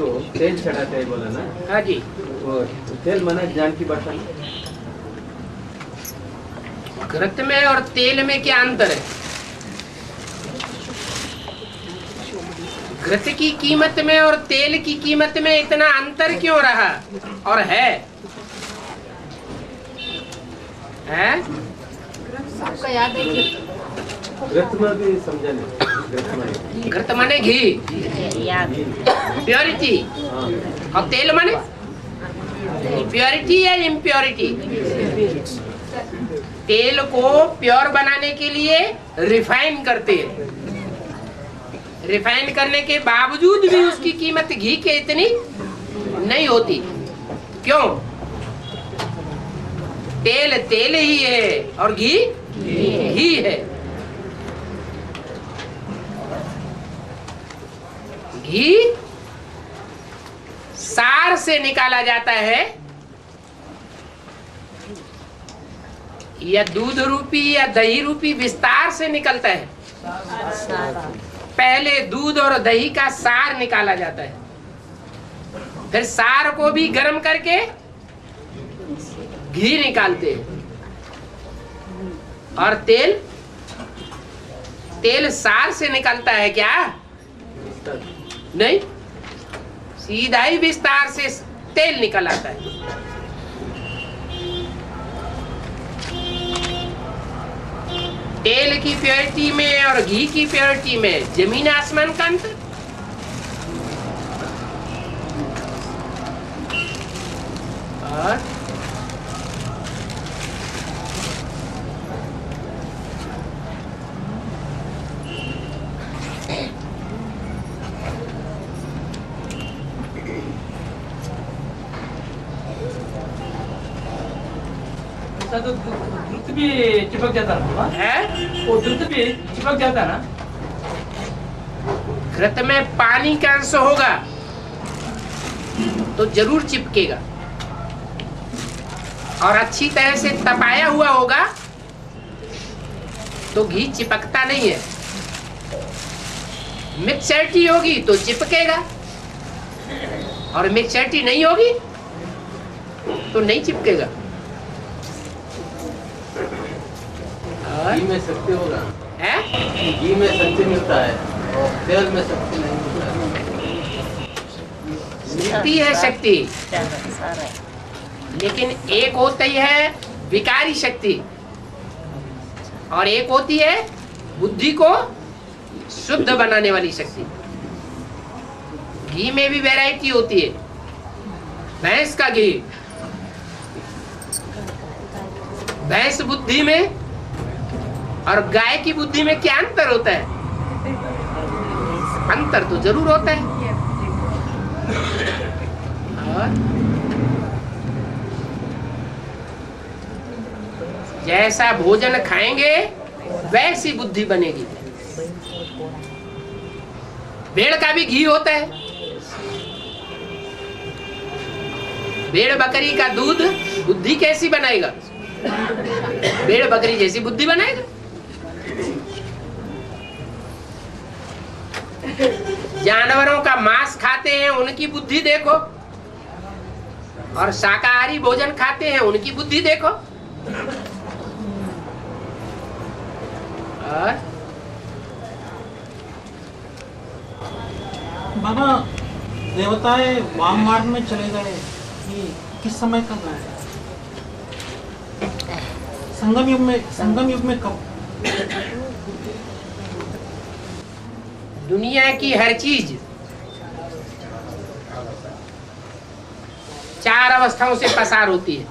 को तेल चढ़ाते हैं बोला ना? हाँ जी। वो तेल माना ज्ञान की भाषा में? घृत में और तेल में क्या अंतर है? घृत की कीमत में और तेल की कीमत में इतना अंतर क्यों रहा और है? आपका याद है कि घृत में भी समझा नहीं। घृत माने घी, प्योरिटी, और तेल माने प्योरिटी या इम्प्योरिटी। तेल को प्योर बनाने के लिए रिफाइन करते हैं, रिफाइन करने के बावजूद भी उसकी कीमत घी के इतनी नहीं होती। क्यों? तेल तेल ही है और घी घी है। घी सार से निकाला जाता है, या दूध रूपी या दही रूपी विस्तार से निकलता है। पहले दूध और दही का सार निकाला जाता है, फिर सार को भी गर्म करके घी निकालते हैं। और तेल, तेल सार से निकलता है क्या? नहीं, सीधा ही विस्तार से तेल निकल आता है। तेल की प्योरिटी में और घी की प्योरिटी में जमीन आसमान का अंतर। और तो द्रुत भी चिपक जाता ना है, वो द्रुत भी चिपक जाता ना। घृत में पानी का अंश होगा तो जरूर चिपकेगा, और अच्छी तरह से तपाया हुआ होगा तो घी चिपकता नहीं है। मिक्सचरिटी होगी तो चिपकेगा, और मिक्सचरिटी नहीं होगी तो नहीं चिपकेगा। घी में शक्ति होगा है? घी में शक्ति मिलता है और तेल में शक्ति नहीं मिलता है। मिलती है शक्ति, लेकिन एक होती है विकारी शक्ति और एक होती है बुद्धि को शुद्ध बनाने वाली शक्ति। घी में भी वैरायटी होती है। भैंस का घी, भैंस बुद्धि में और गाय की बुद्धि में क्या अंतर होता है? अंतर तो जरूर होता है। और जैसा भोजन खाएंगे वैसी बुद्धि बनेगी। भेड़ का भी घी होता है। भेड़ बकरी का दूध बुद्धि कैसी बनाएगा? भेड़ बकरी जैसी बुद्धि बनाएगा। जानवरों का मांस खाते हैं उनकी बुद्धि देखो, और शाकाहारी भोजन खाते हैं उनकी बुद्धि देखो। और बाबा, देवताएं वाम मार्ग में चले गए, ये किस समय का है? संगम युग में कब? दुनिया की हर चीज 4 अवस्थाओं से पसार होती है।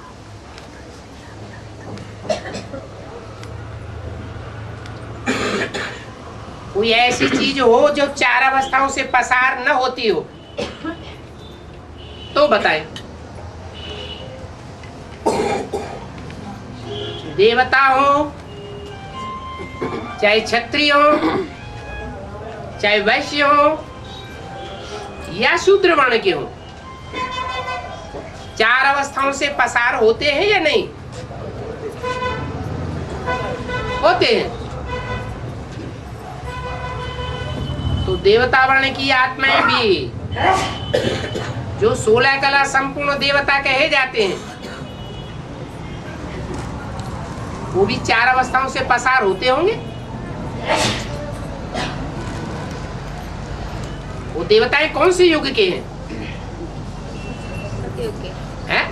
कोई ऐसी चीज हो जो 4 अवस्थाओं से पसार न होती हो तो बताएं। देवता हो, चाहे क्षत्रिय हो, चाहे वैश्य हो या शूद्र वर्ण के हो, 4 अवस्थाओं से पसार होते हैं या नहीं? होते हैं। तो देवता वर्ण की आत्माएं भी जो 16 कला संपूर्ण देवता कहे जाते हैं वो भी 4 अवस्थाओं से पसार होते होंगे। वो देवताएं कौन से युग के हैं?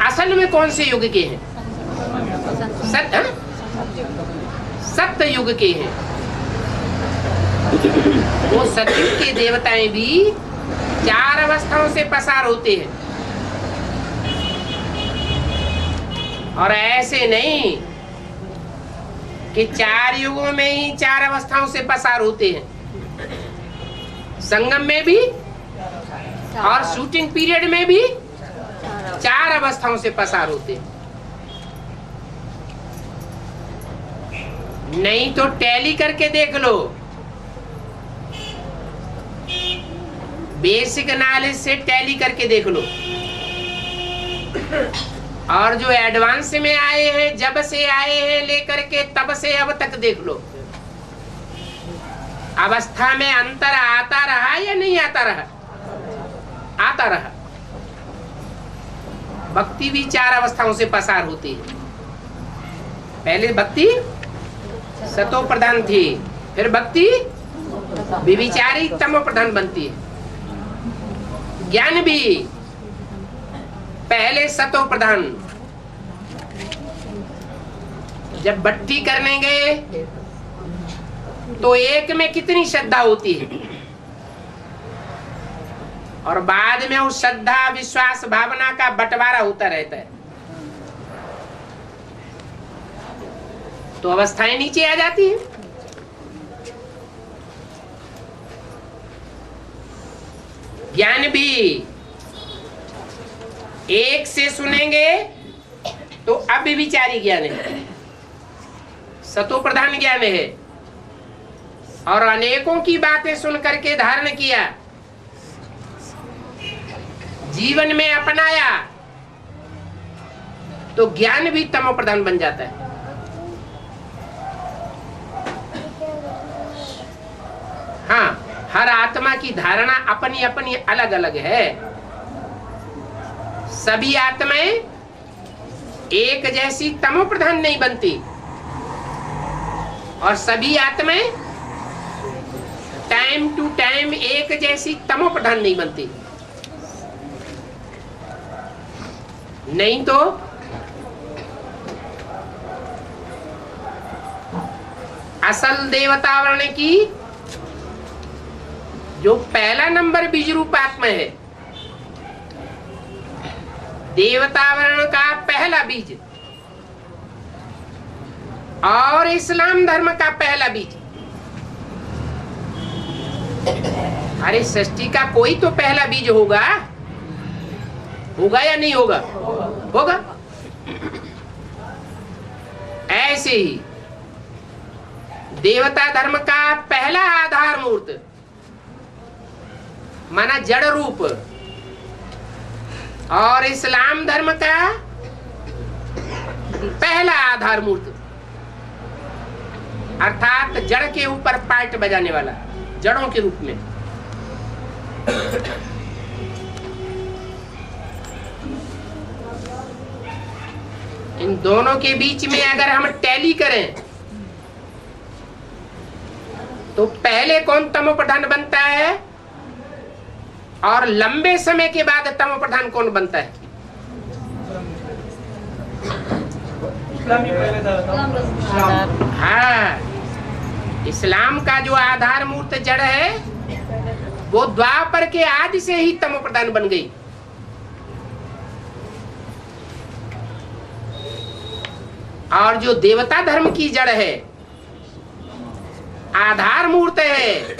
असल में कौन से युग के हैं? सत्य युग के हैं। वो सतयुग के देवताएं भी 4 अवस्थाओं से पसार होते हैं। और ऐसे नहीं कि 4 युगों में ही 4 अवस्थाओं से पसार होते हैं। संगम में भी और शूटिंग पीरियड में भी 4 अवस्थाओं से पसार होते हैं। नहीं तो टैली करके देख लो, बेसिक नॉलेज से टैली करके देख लो। और जो एडवांस में आए हैं, जब से आए हैं लेकर के तब से अब तक देख लो, अवस्था में अंतर आता रहा या नहीं आता रहा? आता रहा। भक्ति भी 4 अवस्थाओं से पसार होती है। पहले भक्ति सतो प्रधान थी, फिर भक्ति विविचारी तमो प्रधान बनती है। ज्ञान भी पहले सतो प्रधान, जब भट्टी करने गए तो एक में कितनी श्रद्धा होती है, और बाद में उस श्रद्धा विश्वास भावना का बंटवारा होता रहता है, तो अवस्थाएं नीचे आ जाती हैं। ज्ञान भी एक से सुनेंगे तो अब विचारी ज्ञान है, सतो प्रधान ज्ञान है, और अनेकों की बातें सुन करके धारण किया, जीवन में अपनाया, तो ज्ञान भी तमो प्रधान बन जाता है। हाँ, हर आत्मा की धारणा अपनी अपनी अलग अलग है। सभी आत्माएं एक जैसी तमो प्रधान नहीं बनती, और सभी आत्माएं टाइम टू टाइम एक जैसी तमो प्रधान नहीं बनती। नहीं तो असल देवतावर्ण की जो पहला नंबर बीज रूप आत्मा है, देवतावर्ण का पहला बीज और इस्लाम धर्म का पहला बीज। अरे सृष्टि का कोई तो पहला बीज होगा, होगा या नहीं होगा? होगा। ऐसे ही देवता धर्म का पहला आधार मूर्त माना जड़ रूप, और इस्लाम धर्म का पहला आधार मूर्त अर्थात जड़ के ऊपर पार्ट बजाने वाला, जड़ों के रूप में। इन दोनों के बीच में अगर हम टैली करें तो पहले कौन तमो प्रधान बनता है और लंबे समय के बाद तमो प्रधान कौन बनता है? इस्लाम ही पहले था। हाँ, इस्लाम का जो आधार मूर्त जड़ है वो द्वापर के आदि से ही तमो प्रधान बन गई। और जो देवता धर्म की जड़ है, आधार मूर्त है,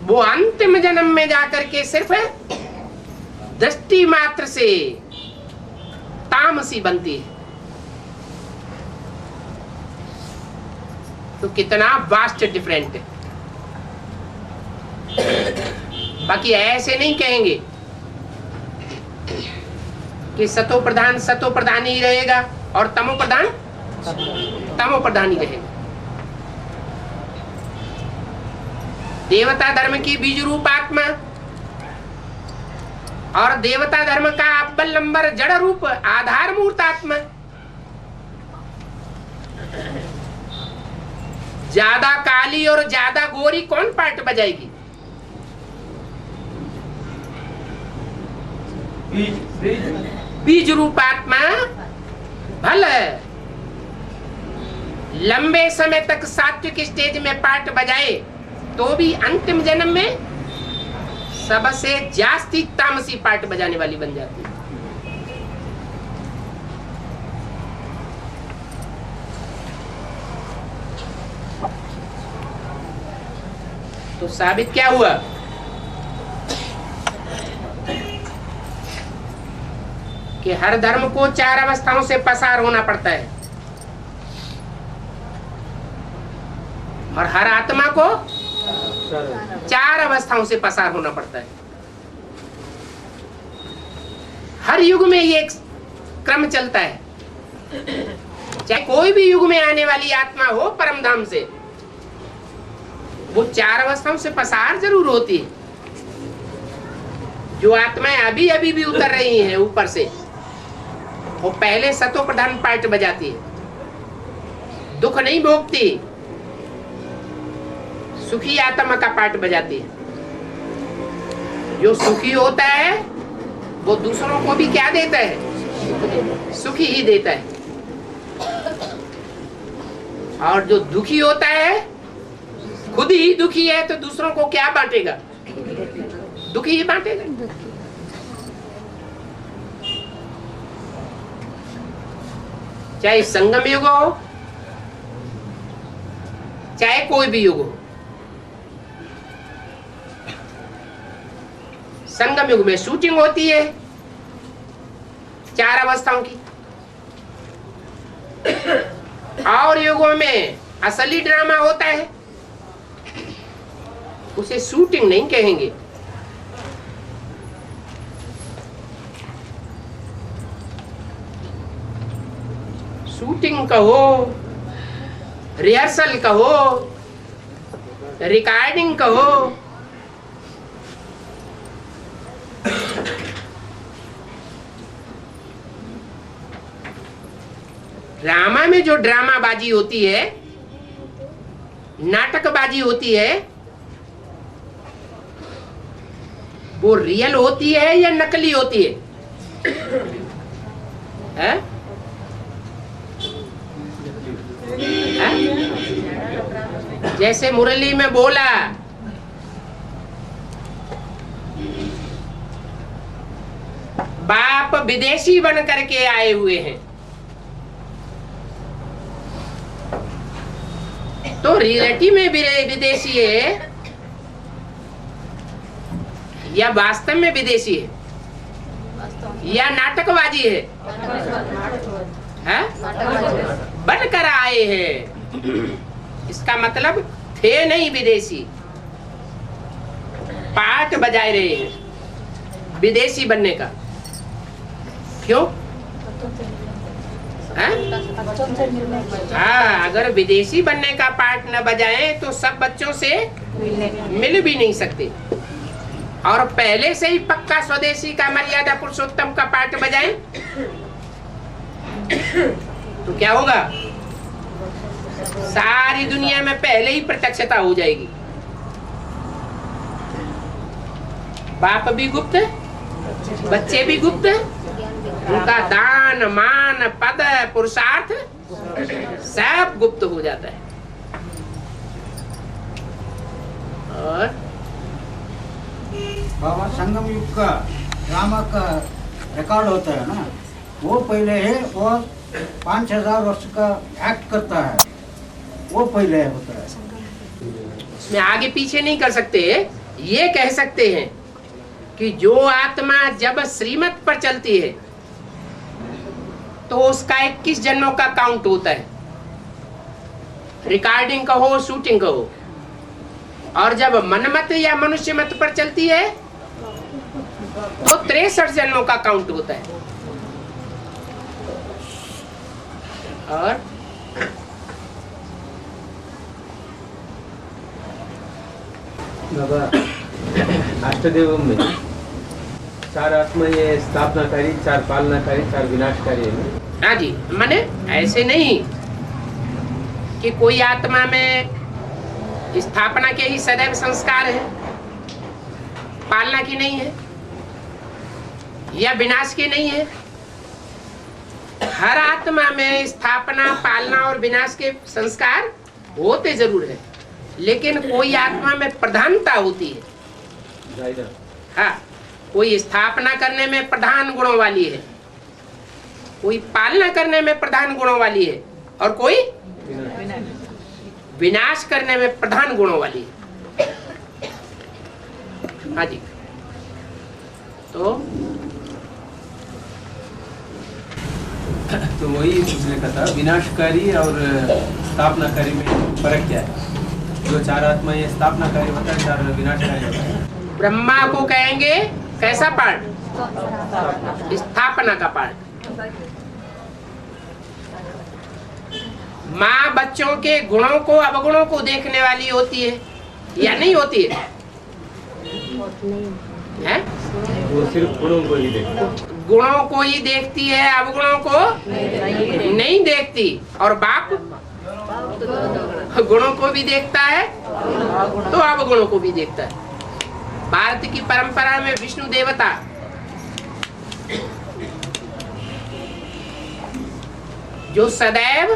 वो अंतिम जन्म में जाकर के सिर्फ दृष्टि मात्र से तामसी बनती है। तो कितना वास्ट डिफरेंट है। बाकी ऐसे नहीं कहेंगे कि सतो प्रधान ही रहेगा और तमो प्रधान ही रहेगा। देवता धर्म की बीज रूप आत्मा और देवता धर्म का अव्वल नंबर जड़ रूप आधार मूर्त आत्मा। ज्यादा काली और ज्यादा गोरी कौन पार्ट बजाएगी? बीज रूप आत्मा भल लंबे समय तक सात्विक स्टेज में पार्ट बजाए तो भी अंतिम जन्म में सबसे जास्ती तामसी पार्ट बजाने वाली बन जाती है। तो साबित क्या हुआ? कि हर धर्म को 4 अवस्थाओं से पसार होना पड़ता है और हर आत्मा को 4 अवस्थाओं से पसार होना पड़ता है। हर युग में ये एक क्रम चलता है। चाहे कोई भी युग में आने वाली आत्मा हो परम धाम से, वो 4 अवस्थाओं से पसार जरूर होती है। जो आत्माएं अभी अभी भी उतर रही हैं ऊपर से, वो पहले सतो प्रधान पार्ट बजाती है, दुख नहीं भोगती, सुखी आत्मा का पार्ट बजाती है। जो सुखी होता है वो दूसरों को भी क्या देता है? सुखी ही देता है। और जो दुखी होता है, खुद ही दुखी है, तो दूसरों को क्या बांटेगा? दुखी ही बांटेगा। चाहे संगम युग हो, चाहे कोई भी युग हो। संगम युग में शूटिंग होती है 4 अवस्थाओं की, और युगों में असली ड्रामा होता है। उसे शूटिंग नहीं कहेंगे, शूटिंग कहो, रिहर्सल कहो, रिकॉर्डिंग कहो, ड्रामा में जो ड्रामाबाजी होती है, नाटकबाजी होती है, वो रियल होती है या नकली होती है? जैसे मुरली में बोला, बाप विदेशी बन करके आए हुए हैं, तो रियलिटी में भी विदेशी है या वास्तव में विदेशी है या नाटकबाजी है? बन कर आए हैं, इसका मतलब थे नहीं विदेशी, पार्ट बजाए रहे हैं विदेशी बनने का। क्यों? हाँ, अगर विदेशी बनने का पार्ट न बजाए तो सब बच्चों से मिल भी नहीं सकते, और पहले से ही पक्का स्वदेशी का मर्यादा पुरुषोत्तम का पार्ट बजाए तो क्या होगा? सारी दुनिया में पहले ही प्रत्यक्षता हो जाएगी। बाप भी गुप्त, बच्चे भी गुप्त, उनका दान मान पद पुरुषार्थ सब गुप्त हो जाता है। और बाबा संगम युग का ड्रामा का रिकॉर्ड होता है ना, वो पहले है, वो 5000 वर्ष का एक्ट करता है, वो पहले होता है। उसमें आगे पीछे नहीं कर सकते। ये कह सकते हैं कि जो आत्मा जब श्रीमत पर चलती है तो उसका 21 जन्मों का काउंट होता है, रिकॉर्डिंग का हो, शूटिंग का हो। और जब मनमत या मनुष्य मत पर चलती है तो 63 जन्मों का काउंट होता है। और बाबा अष्टदेव में 4 आत्मा आत्मा ये स्थापनाकारी, 4 पालनाकारी, 4 विनाशकारी है ना? हाँ जी, माने ऐसे नहीं कि कोई आत्मा में स्थापना के ही सदैव संस्कार है, पालना की नहीं है, या विनाश की नहीं है। हर आत्मा में स्थापना, पालना और विनाश के संस्कार होते जरूर है, लेकिन कोई आत्मा में प्रधानता होती है। हाँ, कोई स्थापना करने में प्रधान गुणों वाली है, कोई पालना करने में प्रधान गुणों वाली है, और कोई विनाश करने में प्रधान गुणों वाली है। हाँ जी, तो वही पूछने का था, विनाशकारी और स्थापनाकारी में फर्क क्या है? जो 4 आत्मा ये स्थापनाकारी होता है, 4 विनाशकारी होता है। ब्रह्मा को कहेंगे कैसा पार्ट? स्थापना का पार्ट। माँ बच्चों के गुणों को, अवगुणों को देखने वाली होती है या नहीं होती है? हैं? वो सिर्फ गुणों को ही देखता है। गुणों को ही देखती है, अवगुणों को नहीं देखती। और बाप गुणों को भी देखता है तो अवगुणों को भी देखता है। भारत की परंपरा में विष्णु देवता जो सदैव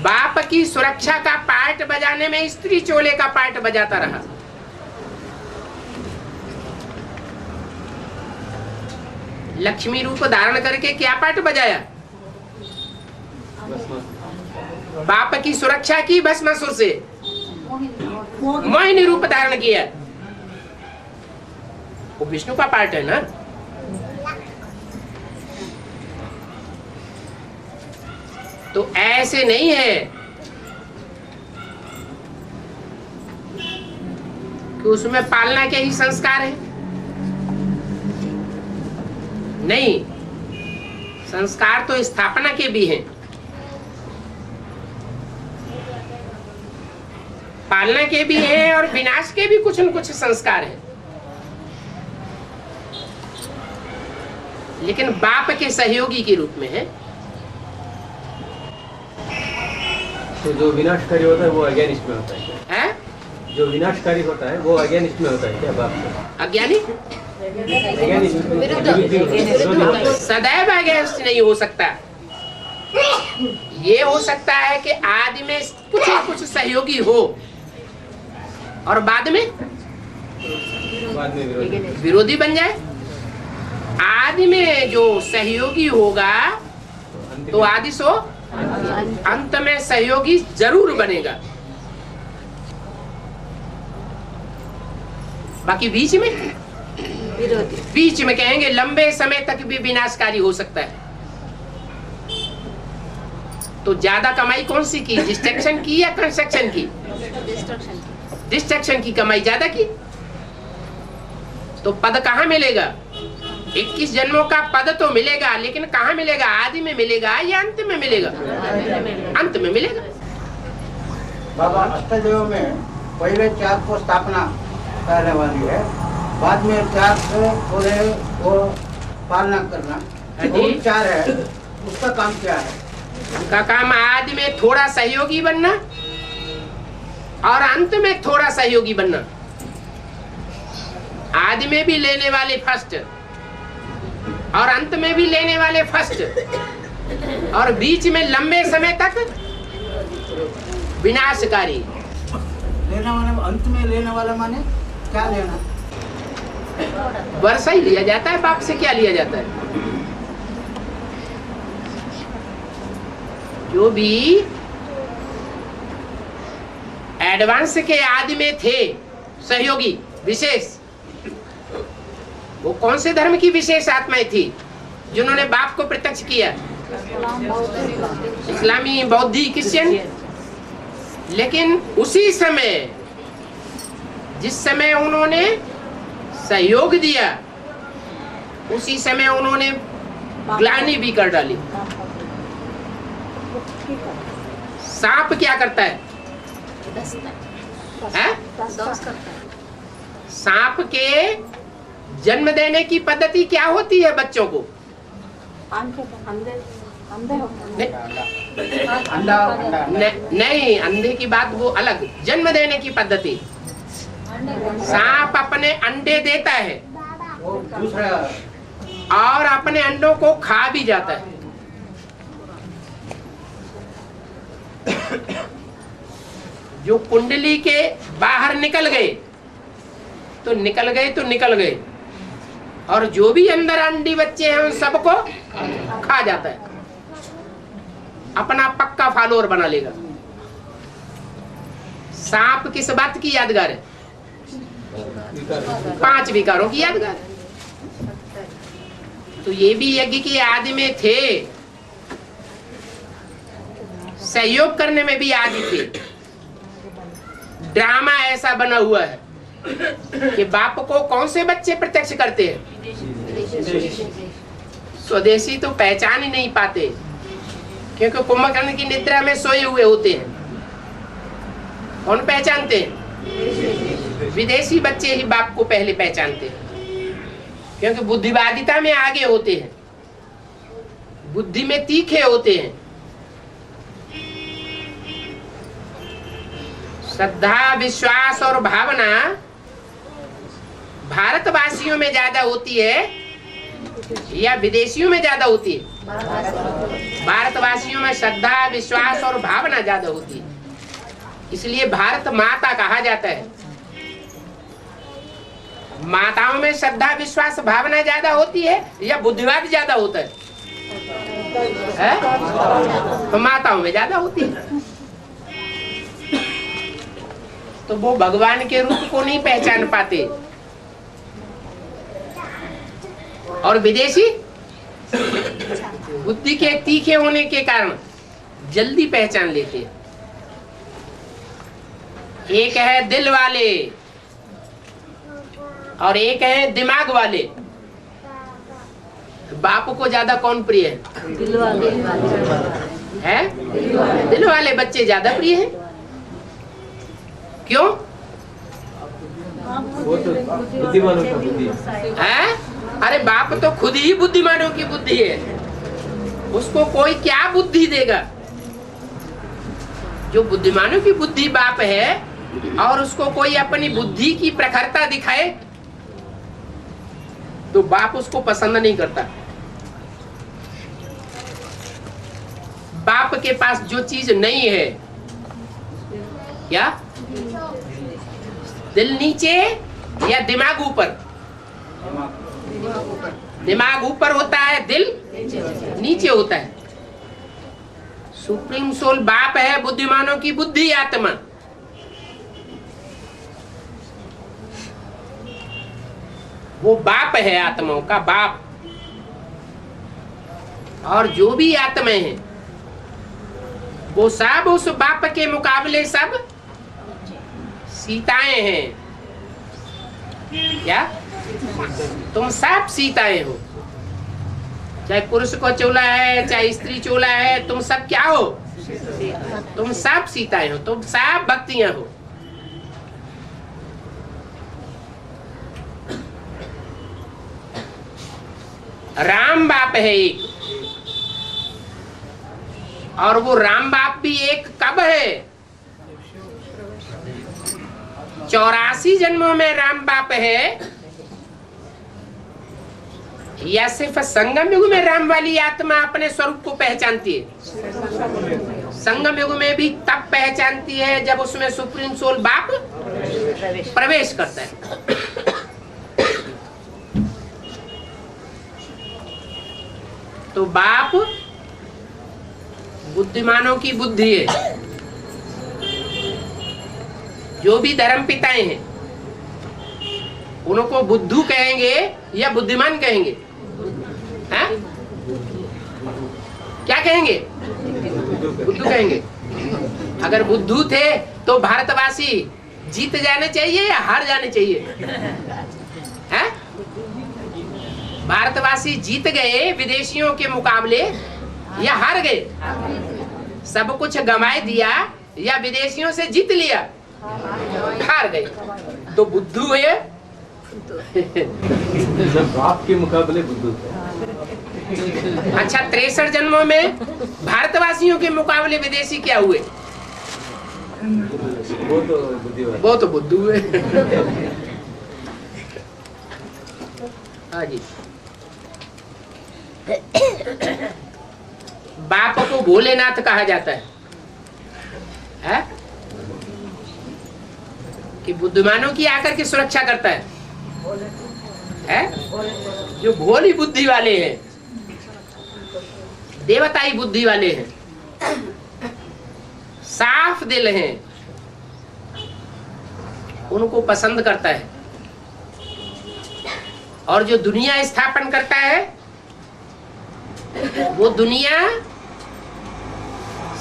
बाप की सुरक्षा का पार्ट बजाने में स्त्री चोले का पार्ट बजाता रहा। लक्ष्मी रूप धारण करके क्या पार्ट बजाया? बाप की सुरक्षा की भस्मासुर से मोहिनी रूप धारण किया। वो विष्णु का पार्ट है ना। तो ऐसे नहीं है कि उसमें पालना के ही संस्कार है, नहीं, संस्कार तो स्थापना के भी हैं, पालना के भी हैं और विनाश के भी कुछ न कुछ संस्कार हैं। लेकिन बाप के सहयोगी के रूप में है। तो जो विनाशकारी होता है वो अज्ञानिष्ठ में होता है क्या? है? जो विनाशकारी होता है वो अज्ञानिष्ठ में होता है क्या बाप से? अज्ञानी सदैव अगेंस्ट नहीं हो सकता। ये हो सकता है कि आदि में कुछ न कुछ सहयोगी हो और बाद में विरोधी बन जाए। आदि में जो सहयोगी होगा तो आदि सो अंत में सहयोगी जरूर बनेगा। बाकी बीच में कहेंगे लंबे समय तक भी विनाशकारी हो सकता है। तो ज्यादा कमाई कौन सी की, डिस्ट्रक्शन की या कंस्ट्रक्शन की? डिस्ट्रक्शन की कमाई ज्यादा की। तो पद कहाँ मिलेगा? 21 जन्मों का पद तो मिलेगा, लेकिन कहाँ मिलेगा? आदि में मिलेगा या अंत में मिलेगा? अंत में मिलेगा। बाबा अष्टदेव में पहले 4 को स्थापना करने वाली है, बाद में 4 को पालना करना, और 4 है, उसका काम क्या है? उनका काम आदि में थोड़ा सहयोगी बनना और अंत में थोड़ा सहयोगी बनना। आदि में भी लेने वाले फर्स्ट और अंत में भी लेने वाले फर्स्ट, और बीच में लंबे समय तक विनाशकारी। लेने वाले अंत में लेने वाला माने क्या लेना? वर्षा ही लिया जाता है। बाप से क्या लिया जाता है? जो भी एडवांस के आदि में थे सहयोगी विशेष, वो कौन से धर्म की विशेष आत्माएं थी जिन्होंने बाप को प्रत्यक्ष किया? इस्लामी, बौद्धी, क्रिश्चियन। लेकिन उसी समय, जिस समय उन्होंने सहयोग दिया, उसी समय उन्होंने ग्लानि भी कर डाली। सांप क्या करता है? सांप के जन्म देने की पद्धति क्या होती है बच्चों को? नहीं, अंधे की बात वो अलग। जन्म देने की पद्धति, सांप अपने अंडे देता है वो दूसरा और अपने अंडों को खा भी जाता है। जो कुंडली के बाहर निकल गए तो निकल गए तो निकल गए, और जो भी अंदर अंडी बच्चे हैं उन सबको खा जाता है, अपना पक्का फॉलोअर बना लेगा। सांप किस बात की यादगार है? 5 विकारों की यादगार है। तो ये भी यज्ञ के आदि में थे, सहयोग करने में भी आदि थे। ड्रामा ऐसा बना हुआ है कि बाप को कौन से बच्चे प्रत्यक्ष करते हैं? स्वदेशी तो पहचान ही नहीं पाते, क्योंकि कुंभकर्ण की निद्रा में सोए हुए होते हैं। कौन पहचानते हैं? विदेशी बच्चे ही बाप को पहले पहचानते हैं, क्योंकि बुद्धिवादिता में आगे होते हैं, बुद्धि में तीखे होते हैं। श्रद्धा, विश्वास और भावना भारतवासियों में ज्यादा होती है या विदेशियों में ज्यादा होती है? भारतवासियों में श्रद्धा, विश्वास और भावना ज्यादा होती है, इसलिए भारत माता कहा जाता है। माताओं में श्रद्धा, विश्वास, भावना ज्यादा होती है या बुद्धिवाद ज्यादा होता है? तो माताओं में ज्यादा होती है। तो वो भगवान के रूप को नहीं पहचान पाते, और विदेशी बुद्धि के तीखे होने के कारण जल्दी पहचान लेते हैं। एक है दिल वाले और एक है दिमाग वाले। बाप को ज्यादा कौन प्रिय है? दिल वाले बच्चे ज्यादा प्रिय हैं। क्यों? वो तो बुद्धिमानों का बुद्धि है। अरे बाप तो खुद ही बुद्धिमानों की बुद्धि है, उसको कोई क्या बुद्धि देगा? जो बुद्धिमानों की बुद्धि बाप है और उसको कोई अपनी बुद्धि की प्रखरता दिखाए तो बाप उसको पसंद नहीं करता। बाप के पास जो चीज नहीं है, क्या दिल नीचे या दिमाग ऊपर? दिमाग ऊपर होता है, दिल नीचे होता है। सुप्रीम सोल बाप है, बुद्धिमानों की बुद्धि, आत्मा। वो बाप है, आत्माओं का बाप। और जो भी आत्माएं हैं वो सब उस बाप के मुकाबले सब सीताएं हैं। क्या? तुम सब सीताएं हो, चाहे पुरुष को चोला है चाहे स्त्री चोला है, तुम सब क्या हो? तुम सब सीताएं हो, तुम सब भक्तियां हो। राम बाप है एक, और वो राम बाप भी एक कब है? 84 जन्मों में राम बाप है, या सिर्फ संगम युग में राम वाली आत्मा अपने स्वरूप को पहचानती है? संगम युग में भी तब पहचानती है जब उसमें सुप्रीम सोल बाप प्रवेश करता है। तो बाप बुद्धिमानों की बुद्धि है। जो भी धर्म पिताएं हैं उनको बुद्धू कहेंगे या बुद्धिमान कहेंगे? हैं? क्या कहेंगे? बुद्धू कहेंगे। अगर बुद्धू थे तो भारतवासी जीत जाने चाहिए या हार जाने चाहिए? हैं? भारतवासी जीत गए विदेशियों के मुकाबले या हार गए? सब कुछ गंवाए दिया या विदेशियों से जीत लिया? हार गए। तो बुद्धू है बाप के मुकाबले बुद्धू थे। अच्छा 63 जन्मों में भारतवासियों के मुकाबले विदेशी क्या हुए? वो तो बुद्धिवादी। वो तो बुद्धू हुए। हाँ जी। बाप को भोलेनाथ कहा जाता है? कि बुद्धिमानों की आकर के सुरक्षा करता है? जो भोली बुद्धि वाले हैं, देवताई बुद्धि वाले हैं, साफ दिल हैं, उनको पसंद करता है। और जो दुनिया स्थापन करता है वो दुनिया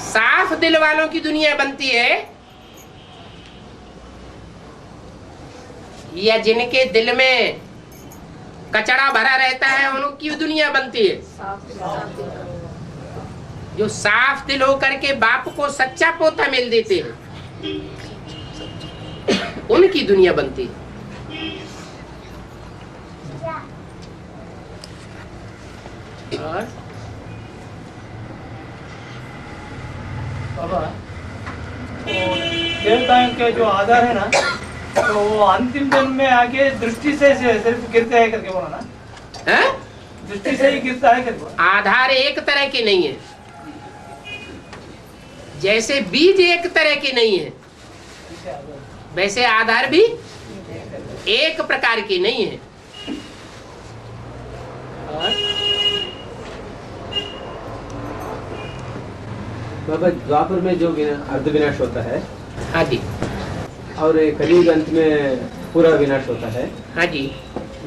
साफ दिल वालों की दुनिया बनती है या जिनके दिल में कचरा भरा रहता है उनकी दुनिया बनती है? जो साफ दिल होकर के बाप को सच्चा पोता मिल देते हैं उनकी दुनिया बनती है। और बाबा देवताओं के जो आधार है ना, तो वो अंतिम दिन में आके दृष्टि से सिर्फ गिरते है करके बोला ना, है? दृष्टि से ही गिरता है करके बोला। आधार एक तरह के नहीं है, जैसे बीज एक तरह के नहीं है वैसे आधार भी एक प्रकार की नहीं है। बाबा द्वापर में जो अर्ध विनाश होता है, हाँ जी, और कलियुग अंत में पूरा विनाश होता है, हाँ जी,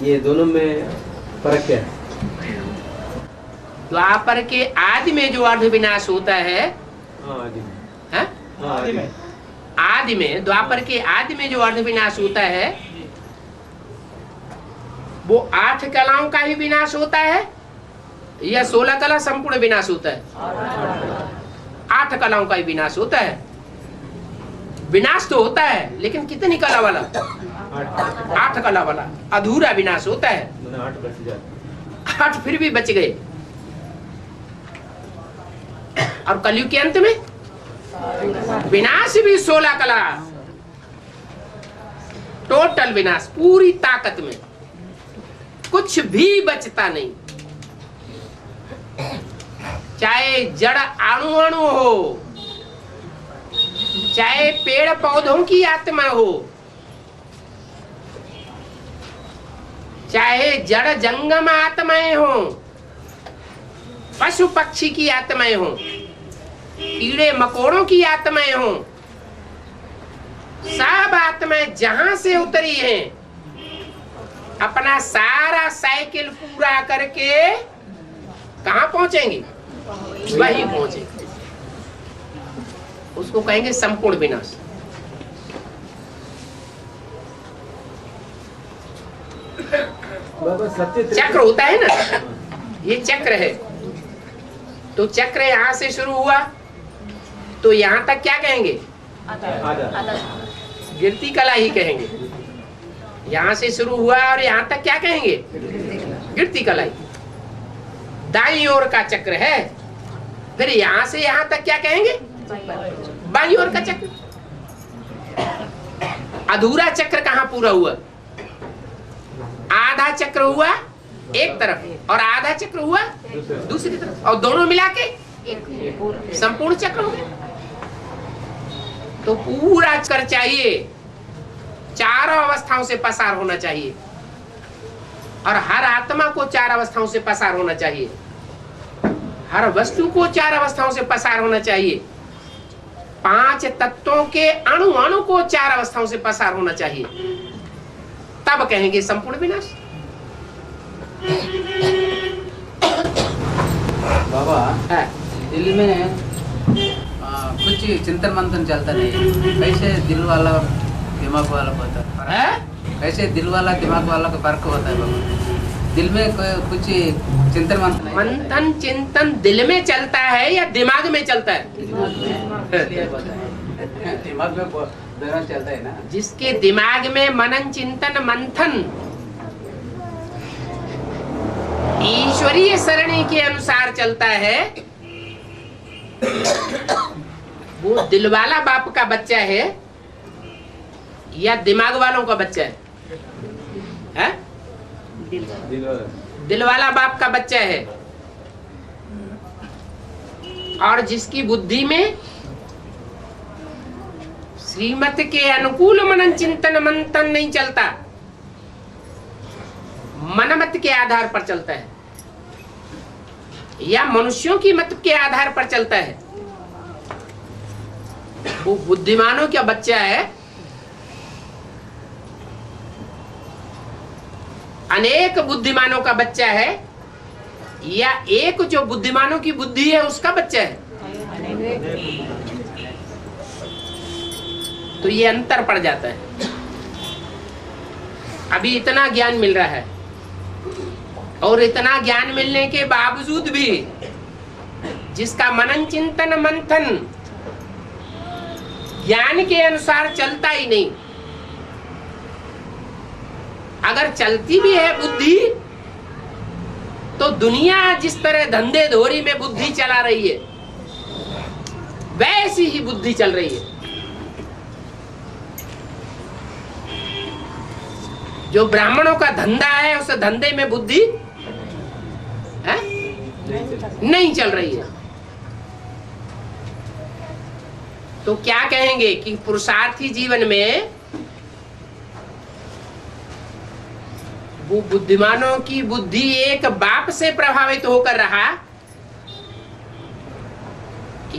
ये दोनों में फर्क क्या है? द्वापर के आदि में जो अर्ध विनाश होता है, हाँ आदि में, हाँ? हाँ आदि में, आदि में, द्वापर के आदि में जो अर्ध विनाश होता है वो 8 कलाओं का ही विनाश होता है या 16 कला संपूर्ण विनाश होता है? 8 कलाओं का ही विनाश होता है। विनाश तो होता है लेकिन कितनी कला वाला? 8 कला वाला अधूरा विनाश होता है। 8 बच जाते, 8 फिर भी बच गए। और कलयुग के अंत में विनाश भी 16 कला, टोटल विनाश, पूरी ताकत में, कुछ भी बचता नहीं। चाहे जड़ अणु अणु हो, चाहे पेड़ पौधों की आत्मा हो, चाहे जड़ जंगम आत्माएं हो, पशु पक्षी की आत्माएं हो, कीड़े मकोड़ों की आत्माएं हो, सब आत्माएं जहां से उतरी हैं अपना सारा साइकिल पूरा करके कहां पहुंचेंगे? वही पहुंचेंगे। उसको कहेंगे संपूर्ण विनाश। बाबा सत्य चक्र होता है ना, ये चक्र है। तो चक्र यहां से शुरू हुआ तो यहां तक क्या कहेंगे? गिरती कला ही कहेंगे। यहां से शुरू हुआ और यहां तक क्या कहेंगे? गिरती कला ही। दाईं ओर का चक्र है, फिर यहां से यहां तक क्या कहेंगे? बाईं ओर का चक्र। अधूरा चक्र कहां पूरा हुआ? आधा चक्र हुआ एक तरफ और आधा चक्र हुआ दूसरी तरफ, और दोनों मिला के संपूर्ण चक्र हो गया। तो पूरा चक्र चाहिए, चारों अवस्थाओं से पसार होना चाहिए, और हर आत्मा को 4 अवस्थाओं से पसार होना चाहिए, हर वस्तु को 4 अवस्थाओं से पसार होना चाहिए, 5 तत्वों के अणु अणु को 4 अवस्थाओं से पसार होना चाहिए, तब कहेंगे संपूर्ण विनाश। बाबा है। दिल में कुछ चिंतन मंथन चलता नहीं, कैसे दिल वाला दिमाग वाला होता है? कैसे दिल वाला दिमाग वाला का फर्क होता है बाबा? दिल में कुछ चिंतन मंथन चिंतन दिल में चलता है या दिमाग में चलता है? दिमाग में दोनों चलता है ना। जिसके दिमाग में मनन चिंतन मंथन ईश्वरीय सरणी के अनुसार चलता है, वो दिल वाला बाप का बच्चा है या दिमाग वालों का बच्चा है? दिल वाला बाप का बच्चा है। और जिसकी बुद्धि में श्रीमत के अनुकूल मनन चिंतन मंथन नहीं चलता, मनमत के आधार पर चलता है या मनुष्यों की मत के आधार पर चलता है, वो बुद्धिमानों का बच्चा है। अनेक बुद्धिमानों का बच्चा है या एक जो बुद्धिमानों की बुद्धि है उसका बच्चा है? तो ये अंतर पड़ जाता है। अभी इतना ज्ञान मिल रहा है और इतना ज्ञान मिलने के बावजूद भी जिसका मनन चिंतन मंथन ज्ञान के अनुसार चलता ही नहीं, अगर चलती भी है बुद्धि तो दुनिया जिस तरह धंधे धोरी में बुद्धि चला रही है वैसी ही बुद्धि चल रही है। जो ब्राह्मणों का धंधा है उस धंधे में बुद्धि है? नहीं चल रही है। तो क्या कहेंगे कि पुरुषार्थी जीवन में वो बुद्धिमानों की बुद्धि एक बाप से प्रभावित होकर रहा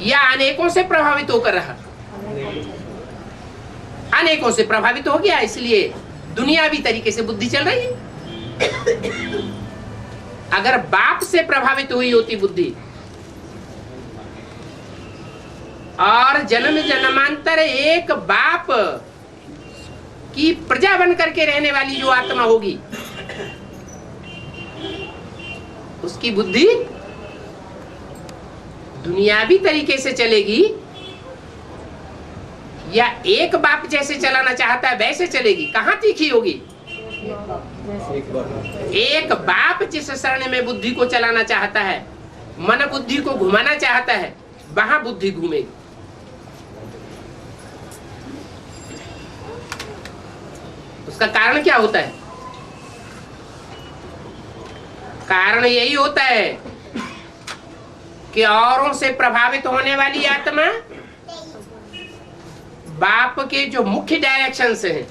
या अनेकों से प्रभावित होकर रहा? अनेकों से प्रभावित हो गया, इसलिए दुनियावी तरीके से बुद्धि चल रही है। अगर बाप से प्रभावित हुई होती बुद्धि और जन्म जन्मांतर एक बाप की प्रजा बन करके रहने वाली जो आत्मा होगी उसकी बुद्धि दुनियावी तरीके से चलेगी या एक बाप जैसे चलाना चाहता है वैसे चलेगी? कहां तीखी होगी? एक बाप जिस शरण में बुद्धि को चलाना चाहता है, मन बुद्धि को घुमाना चाहता है, वहां बुद्धि घूमेगी। उसका कारण क्या होता है? कारण यही होता है कि औरों से प्रभावित होने वाली आत्मा बाप के जो मुख्य डायरेक्शन से हैं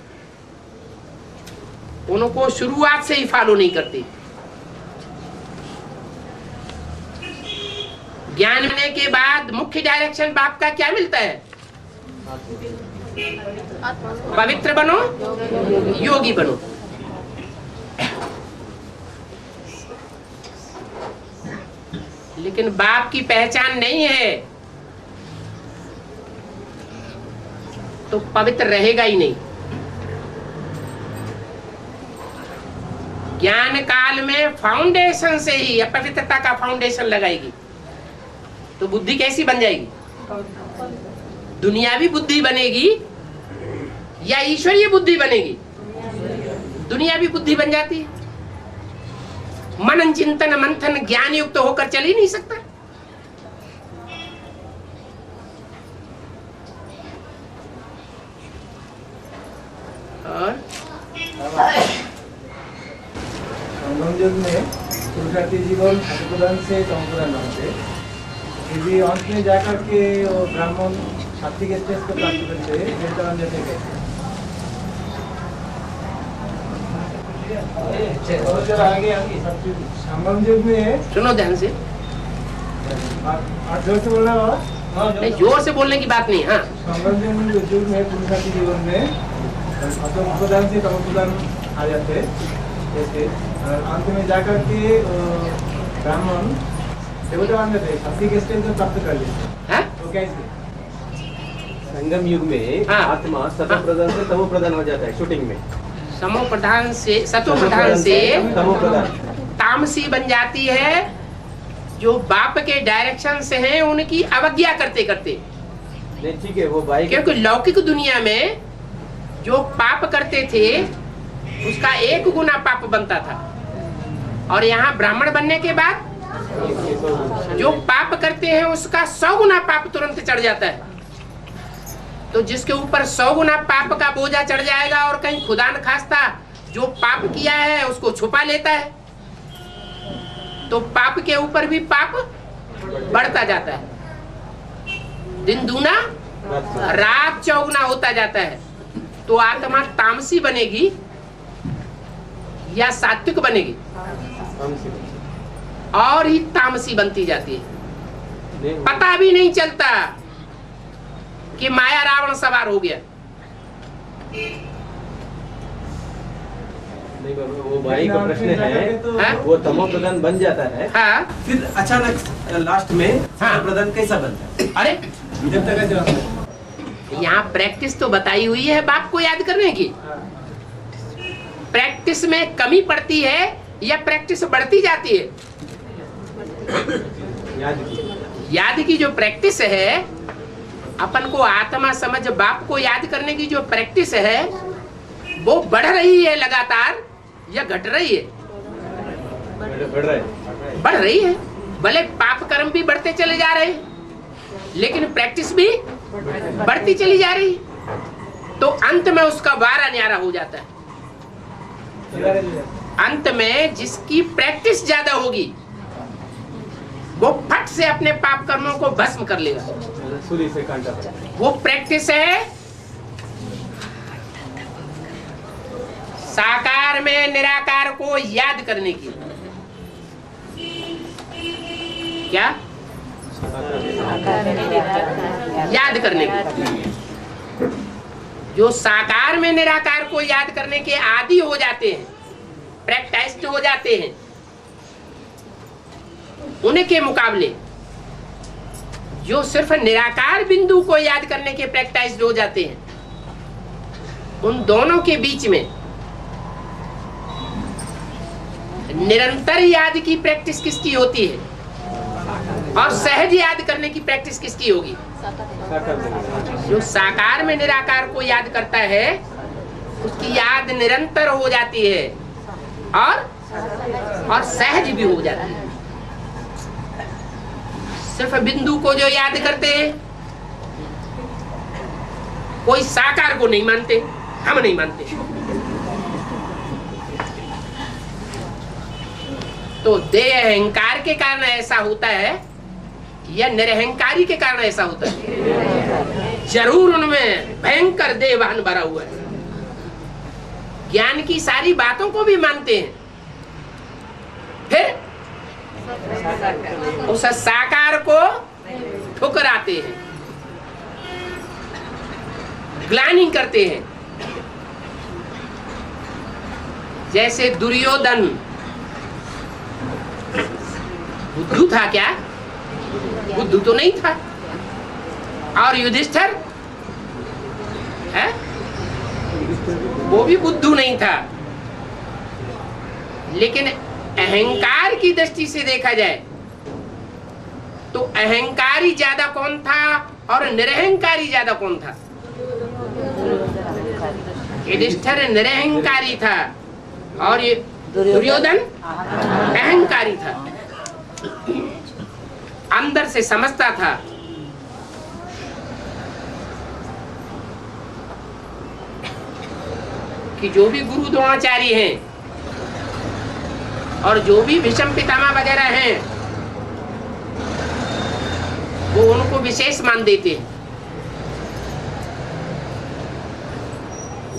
उनको शुरुआत से ही फॉलो नहीं करती। ज्ञान मिलने के बाद मुख्य डायरेक्शन बाप का क्या मिलता है? पवित्र बनो, योगी बनो। लेकिन बाप की पहचान नहीं है तो पवित्र रहेगा ही नहीं। ज्ञान काल में फाउंडेशन से ही अपवित्रता का फाउंडेशन लगाएगी तो बुद्धि कैसी बन जाएगी? दुनियावी बुद्धि बनेगी या ईश्वरीय बुद्धि बनेगी? दुनियावी बुद्धि बन जाती है। मनन चिंतन मंथन ज्ञान युक्त होकर चल ही नहीं सकता। और संगम युग में पुरुषार्थी जीवन प्रधान से तमप्रधान होते, यदि अंत में जाकर के वो ब्राह्मण सात्विक स्टेज को प्राप्त करते हैं जैसे कहते आगे संगम युग में सुनो ध्यान से, जोर से बोलना नहीं, जोर से बोलने की बात नहीं। हाँ, संगम युग में पुरुषार्थी जीवन में प्रधान से तमप्रधान आ जाते जैसे, अंत में जाकर के ब्राह्मण देवता मान जाते सात्विक स्टेज को प्राप्त कर लेते। तो कैसे? संगम युग में हाँ। आत्मा सतो प्रधान से तमो प्रधान हो जाता है शूटिंग में। समो प्रधान से सतो प्रधान से तमो प्रधान तामसी बन जाती है। जो बाप के डायरेक्शन से हैं उनकी अवज्ञा करते करते। नहीं ठीक है, वो भाई क्योंकि लौकिक दुनिया में जो पाप करते थे उसका 1 गुना पाप बनता था और यहाँ ब्राह्मण बनने के बाद जो पाप करते हैं उसका 100 गुना पाप तुरंत चढ़ जाता है। तो जिसके ऊपर 100 गुना पाप का बोझा चढ़ जाएगा और कहीं खुदा न खास्ता जो पाप किया है उसको छुपा लेता है, तो पाप के ऊपर भी पाप बढ़ता जाता है, दिन दूना रात चौगुना होता जाता है। तो आत्मा तामसी बनेगी या सात्विक बनेगी? और ही तामसी बनती जाती है। पता भी नहीं चलता कि माया रावण सवार हो गया। नहीं बाबा, वो भाई का प्रश्न है, हाँ? वो तमो प्रधान बन जाता है, हाँ? फिर अचानक लास्ट में हाँ? प्रधान कैसा बनता है? अरे जब तक यहाँ प्रैक्टिस तो बताई हुई है बाप को याद करने की। प्रैक्टिस में कमी पड़ती है या प्रैक्टिस बढ़ती जाती है? याद की जो प्रैक्टिस है, अपन को आत्मा समझ बाप को याद करने की जो प्रैक्टिस है वो बढ़ रही है लगातार या घट रही है? बढ़ रही है। भले पाप कर्म भी बढ़ते चले जा रहे हैं लेकिन प्रैक्टिस भी बढ़ती चली जा रही है। तो अंत में उसका वारा न्यारा हो जाता है। अंत में जिसकी प्रैक्टिस ज्यादा होगी वो फट से अपने पाप कर्मों को भस्म कर लेगा। सूली से कांटा। वो प्रैक्टिस है साकार में निराकार को याद करने की। क्या? याद करने की। जो साकार में निराकार को याद करने के आदी हो जाते हैं, प्रैक्टिस्ड हो जाते हैं, उनके मुकाबले जो सिर्फ निराकार बिंदु को याद करने के प्रैक्टिस्ड हो जाते हैं, उन दोनों के बीच में निरंतर याद की प्रैक्टिस किसकी होती है और सहज याद करने की प्रैक्टिस किसकी होगी? जो साकार में निराकार को याद करता है उसकी याद निरंतर हो जाती है और सहज भी हो जाती है। सिर्फ बिंदु को जो याद करते हैं, कोई साकार को नहीं मानते, हम नहीं मानते। तो देह अहंकार के कारण ऐसा होता है या निरहंकारी के कारण ऐसा होता है? जरूर उनमें भयंकर देहवान भरा हुआ है। ज्ञान की सारी बातों को भी मानते हैं, फिर उस साकार को ठुकराते हैं, ग्लानि करते हैं। जैसे दुर्योधन बुद्धू था क्या? बुद्धू तो नहीं था। और युधिष्ठिर है, वो भी बुद्धू नहीं था। लेकिन अहंकार की दृष्टि से देखा जाए तो अहंकारी ज्यादा कौन था और निरहंकारी ज्यादा कौन था? युधिष्ठिर निरहंकारी था और ये दुर्योधन अहंकारी था। अंदर से समझता था कि जो भी गुरु द्रोणाचार्य हैं और जो भी भीष्म पितामह वगैरह हैं वो उनको विशेष मान देते हैं।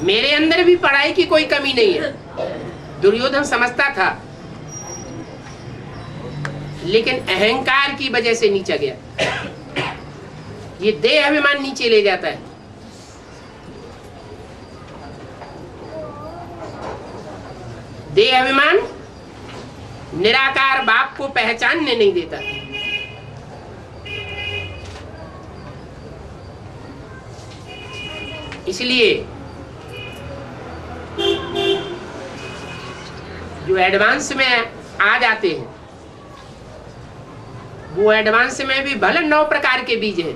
मेरे अंदर भी पढ़ाई की कोई कमी नहीं है, दुर्योधन समझता था, लेकिन अहंकार की वजह से नीचा गया। ये देह अभिमान नीचे ले जाता है। देह अभिमान निराकार बाप को पहचानने नहीं देता। इसलिए जो एडवांस में आ जाते हैं वो एडवांस में भी भले 9 प्रकार के बीज हैं,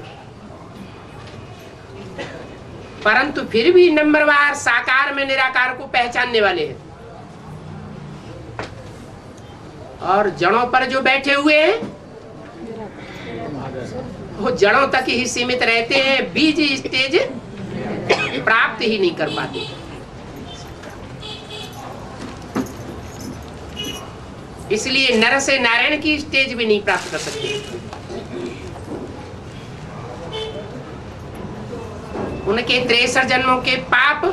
परंतु फिर भी नंबरवार साकार में निराकार को पहचानने वाले हैं। और जड़ों पर जो बैठे हुए हैं वो जड़ों तक ही सीमित रहते हैं, बीज स्टेज प्राप्त ही नहीं कर पाते। इसलिए नर से नारायण की स्टेज भी नहीं प्राप्त कर सकते। उनके 63 जन्मों के पाप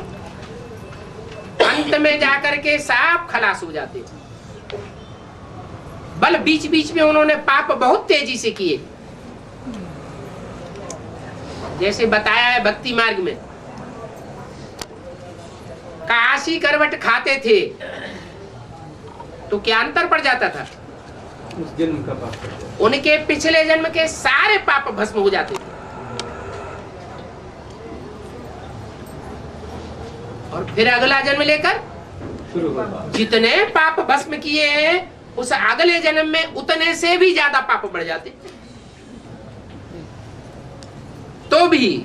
अंत में जाकर के साफ खलास हो जाते। बल बीच बीच में उन्होंने पाप बहुत तेजी से किए, जैसे बताया है भक्ति मार्ग में। काशी करवट खाते थे तो क्या अंतर पड़ जाता था? उस जन्म का पाप। उनके पिछले जन्म के सारे पाप भस्म हो जाते थे। और फिर अगला जन्म लेकर शुरू होगा। जितने पाप भस्म किए हैं उस अगले जन्म में उतने से भी ज्यादा पाप बढ़ जाते। तो भी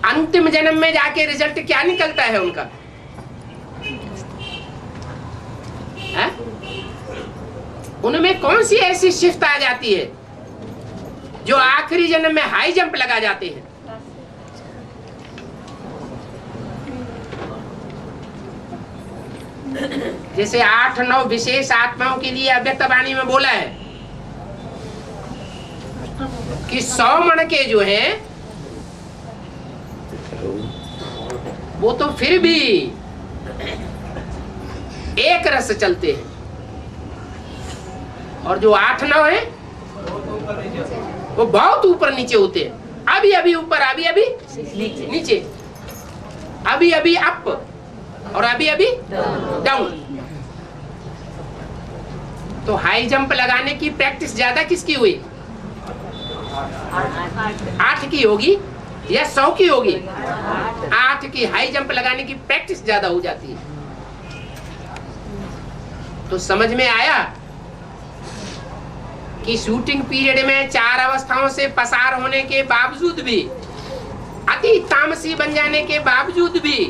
अंतिम जन्म में जाके रिजल्ट क्या निकलता है उनका? है? उनमें कौन सी ऐसी शिफ्ट आ जाती है जो आखिरी जन्म में हाई जंप लगा जाते हैं? जैसे 8-9 विशेष आत्माओं के लिए अव्यक्त वाणी में बोला है कि 100 मण के जो हैं वो तो फिर भी एक रस चलते हैं, और जो 8-9 है वो बहुत ऊपर नीचे होते हैं। अभी अभी ऊपर, अभी अभी नीचे, अभी अभी अप और अभी अभी डाउन। तो हाई जंप लगाने की प्रैक्टिस ज्यादा किसकी हुई? 8 की होगी या 100 की होगी? 8 की हाई जंप लगाने की प्रैक्टिस ज्यादा हो जाती है। तो समझ में आया कि शूटिंग पीरियड में 4 अवस्थाओं से पसार होने के बावजूद भी, अति तामसी बन जाने के बावजूद भी,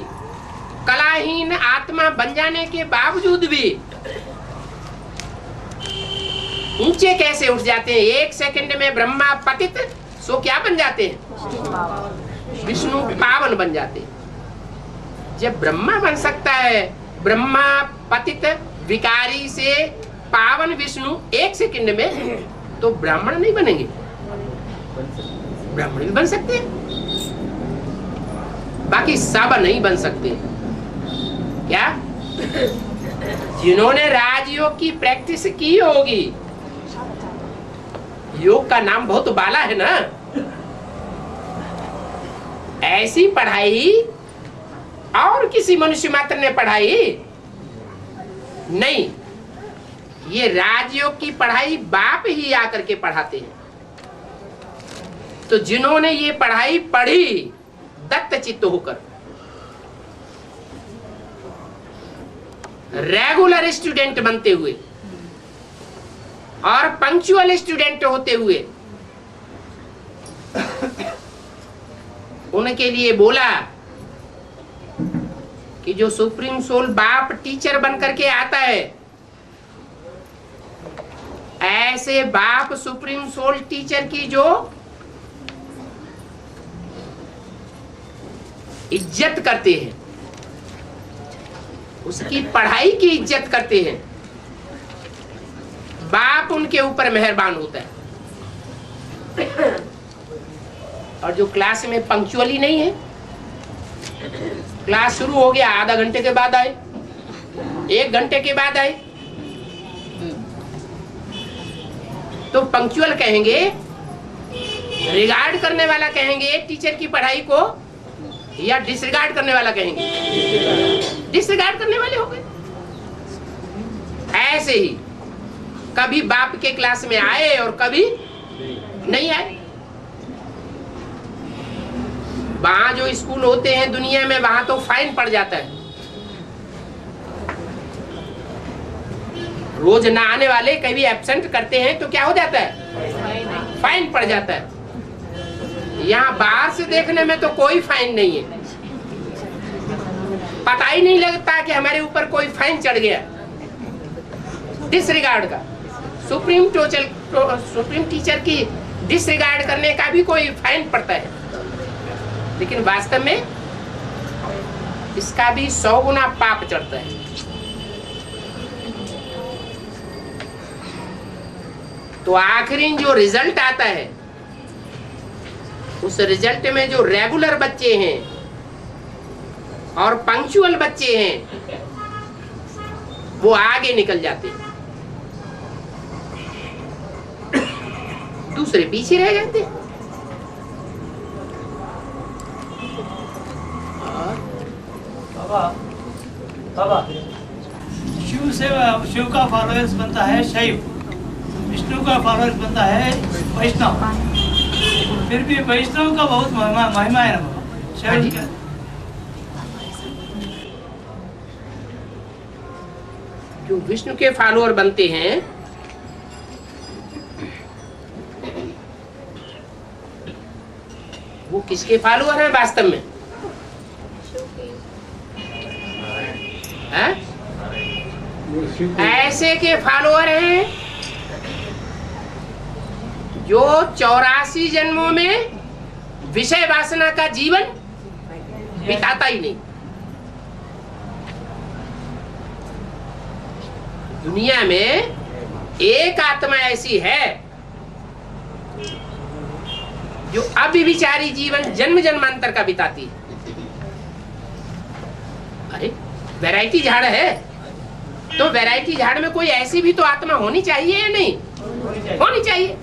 कलाहीन आत्मा बन जाने के बावजूद भी ऊंचे कैसे उठ जाते हैं? 1 सेकंड में ब्रह्मा पतित सो क्या बन जाते हैं? विष्णु पावन बन जाते हैं। जब ब्रह्मा बन सकता है, ब्रह्मा पतित विकारी से पावन विष्णु 1 सेकंड में, तो ब्राह्मण नहीं बनेंगे? ब्राह्मण भी बन सकते हैं, बाकी सब नहीं बन सकते। क्या? जिन्होंने राजयोग की प्रैक्टिस की होगी, योग का नाम बहुत बाला है ना, ऐसी पढ़ाई और किसी मनुष्य मात्र ने पढ़ाई नहीं। ये राजयोग की पढ़ाई बाप ही आकर के पढ़ाते हैं। तो जिन्होंने ये पढ़ाई पढ़ी दत्त चित्त होकर, रेगुलर स्टूडेंट बनते हुए और पंक्चुअल स्टूडेंट होते हुए, उनके लिए बोला कि जो सुप्रीम सोल बाप टीचर बन करके आता है, ऐसे बाप सुप्रीम सोल टीचर की जो इज्जत करते हैं, उसकी पढ़ाई की इज्जत करते हैं, बाप उनके ऊपर मेहरबान होता है। और जो क्लास में पंक्चुअली नहीं है, क्लास शुरू हो गया, आधा घंटे के बाद आए, 1 घंटे के बाद आए, तो पंक्चुअल कहेंगे, रिगार्ड करने वाला कहेंगे टीचर की पढ़ाई को, या डिसरिगार्ड करने वाला कहेंगे? डिसरिगार्ड करने वाले हो गए। ऐसे ही कभी बाप के क्लास में आए और कभी नहीं आए। वहां जो स्कूल होते हैं दुनिया में, वहां तो फाइन पड़ जाता है। रोज ना आने वाले कभी एब्सेंट करते हैं तो क्या हो जाता है? फाइन पड़ जाता है। यहाँ बाहर से देखने में तो कोई फाइन नहीं है, पता ही नहीं लगता कि हमारे ऊपर कोई फाइन चढ़ गया। डिसरिगार्ड का, सुप्रीम टीचर की डिसरिगार्ड करने का भी कोई फाइन पड़ता है, लेकिन वास्तव में इसका भी 100 गुना पाप चढ़ता है। तो आखिरी जो रिजल्ट आता है, उस रिजल्ट में जो रेगुलर बच्चे हैं और पंक्चुअल बच्चे हैं वो आगे निकल जाते हैं, दूसरे पीछे रह जाते हैं। बाबा शिव का फॉलोअर्स बनता है शैव, विष्णु का फॉलोअर्स बनता है वैष्णव। फिर भी वैष्णव का बहुत महिमा है ना बाबा। शैव का जो विष्णु के फॉलोअर बनते हैं वो किसके फॉलोअर हैं वास्तव में? हैं? ऐसे के फॉलोअर हैं जो 84 जन्मों में विषय वासना का जीवन बिताता ही नहीं। दुनिया में एक आत्मा ऐसी है जो अव्यभिचारी जीवन जन्म जन्मांतर का बिताती है। अरे वैरायटी झाड़ है, तो वैरायटी झाड़ में कोई ऐसी भी तो आत्मा होनी चाहिए या नहीं? होनी चाहिए।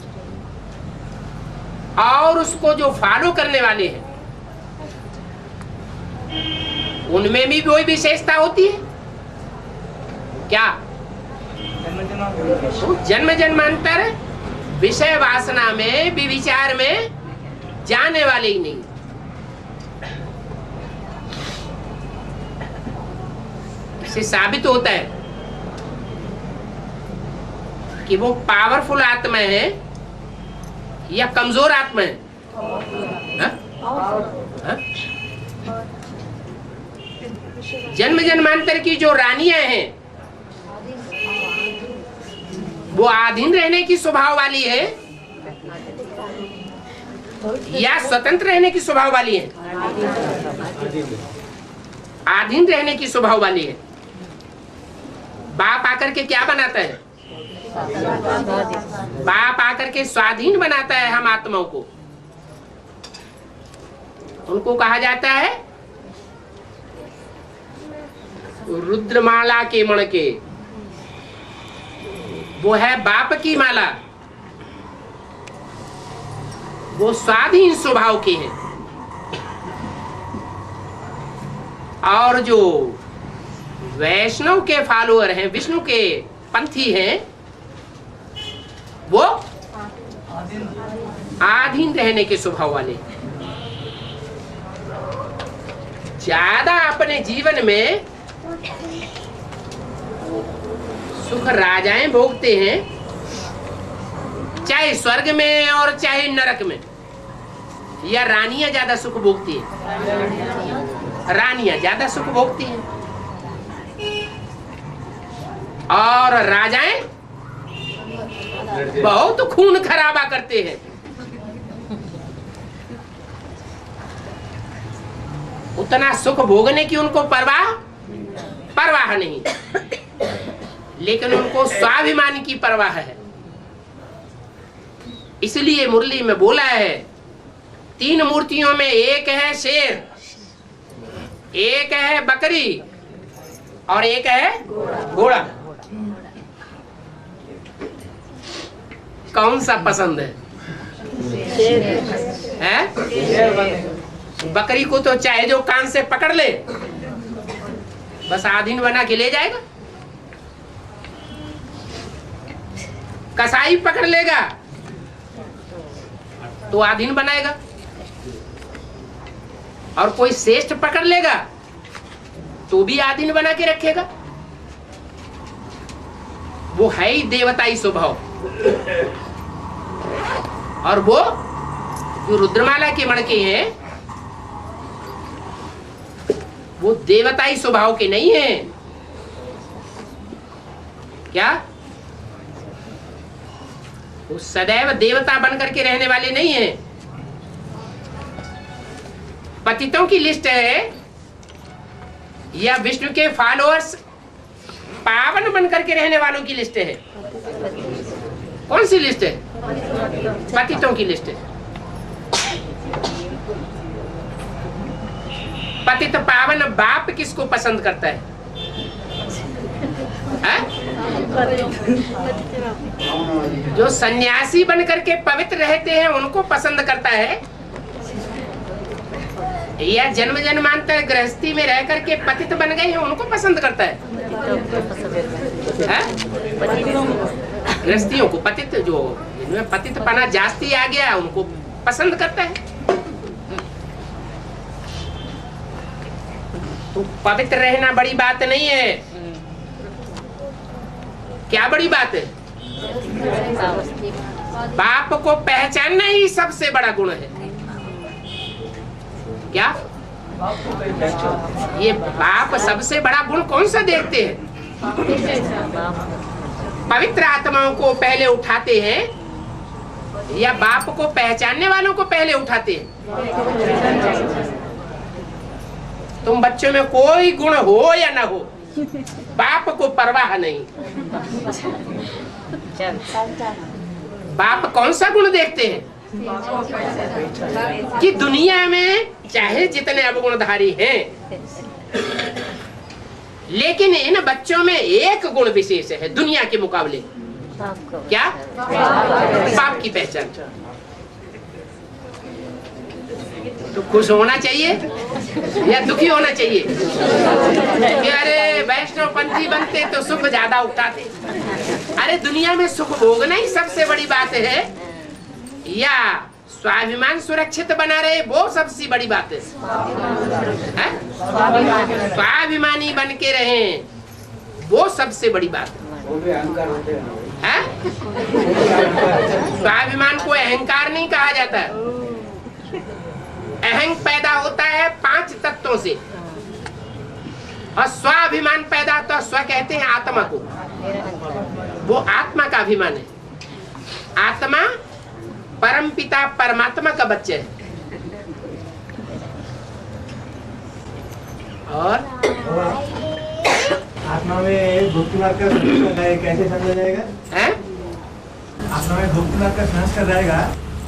और उसको जो फॉलो करने वाले हैं उनमें भी कोई विशेषता होती है क्या? तो जन्म जन्मांतर विषय वासना में विचार में जाने वाले ही नहीं। इससे साबित होता है कि वो पावरफुल आत्मा है या कमजोर आत्मा है। हा? हा? जन्म जन्मांतर की जो रानियां हैं वो आधीन रहने की स्वभाव वाली है या स्वतंत्र रहने की स्वभाव वाली है? आधीन रहने की स्वभाव वाली है। बाप आकर के क्या बनाता है? बाप आकर के स्वाधीन बनाता है हम आत्माओं को। उनको कहा जाता है रुद्रमाला के मणके। वो है बाप की माला, वो स्वाधीन स्वभाव के हैं। और जो वैष्णव के फॉलोअर हैं, विष्णु के पंथी हैं, वो आधीन रहने के स्वभाव वाले। ज्यादा अपने जीवन में सुख राजाएं भोगते हैं, चाहे स्वर्ग में और चाहे नरक में, या रानियां ज्यादा सुख भोगती हैं? रानियां ज्यादा सुख भोगती हैं और राजाएं बहुत खून खराबा करते हैं। उतना सुख भोगने की उनको परवाह नहीं, लेकिन उनको स्वाभिमान की परवाह है। इसलिए मुरली में बोला है 3 मूर्तियों में एक है शेर, एक है बकरी और एक है घोड़ा। कौन सा पसंद है? बकरी को तो चाहे जो कान से पकड़ ले बस आधीन बना के ले जाएगा। कसाई पकड़ लेगा तो आधीन बनाएगा, और कोई श्रेष्ठ पकड़ लेगा तो भी आधीन बना के रखेगा। वो है ही देवताई स्वभाव। और वो जो रुद्रमाला के मणके हैं वो देवताई स्वभाव के नहीं हैं। क्या? वो सदैव देवता बन करके रहने वाले नहीं है। पतितों की लिस्ट है या विष्णु के फॉलोअर्स पावन बन करके रहने वालों की लिस्ट है? कौन सी लिस्ट है? पतितों की लिस्ट है। पतित पावन बाप किसको पसंद करता है? जो सन्यासी बन करके पवित्र रहते हैं उनको पसंद करता है, या जन्म जन्मांतर गृहस्थी में रह करके पतित बन गए हैं उनको पसंद करता है? गृहस्थियों को पतित, जो जिनमें पतित पना जास्ती आ गया उनको पसंद करता है। तो पवित्र रहना बड़ी बात नहीं है। क्या बड़ी बात है? बाप को पहचानना ही सबसे बड़ा गुण है। क्या ये बाप सबसे बड़ा गुण कौन सा देखते हैं? पवित्र आत्माओं को पहले उठाते हैं या बाप को पहचानने वालों को पहले उठाते हैं? तुम बच्चों में कोई गुण हो या ना हो, बाप को परवाह नहीं। बाप कौन सा गुण देखते हैं? कि दुनिया में चाहे जितने अवगुणधारी हैं, लेकिन इन बच्चों में एक गुण विशेष है दुनिया के मुकाबले। क्या? बाप की पहचान। तो खुश होना चाहिए या दुखी होना चाहिए? कि अरे वैष्णव पंथी बनते तो सुख ज्यादा उठाते। अरे दुनिया में सुख भोगना ही सबसे बड़ी बात है, या स्वाभिमान सुरक्षित बना रहे वो सबसे बड़ी बात है? स्वाभिमानी बन के रहें वो सबसे बड़ी बात है। स्वाभिमान को अहंकार नहीं कहा जाता। अहंग पैदा होता है 5 तत्वों से, और स्वाभिमान पैदा होता है, स्व कहते हैं आत्मा को, वो आत्मा का अभिमान है। आत्मा परम पिता परमात्मा का बच्चा है। और आत्मा में भक्ति मार्ग का संस्कार है, कैसे समझा जाएगा? हैं? आत्मा में भक्ति मार्ग का संस्कार रहेगा,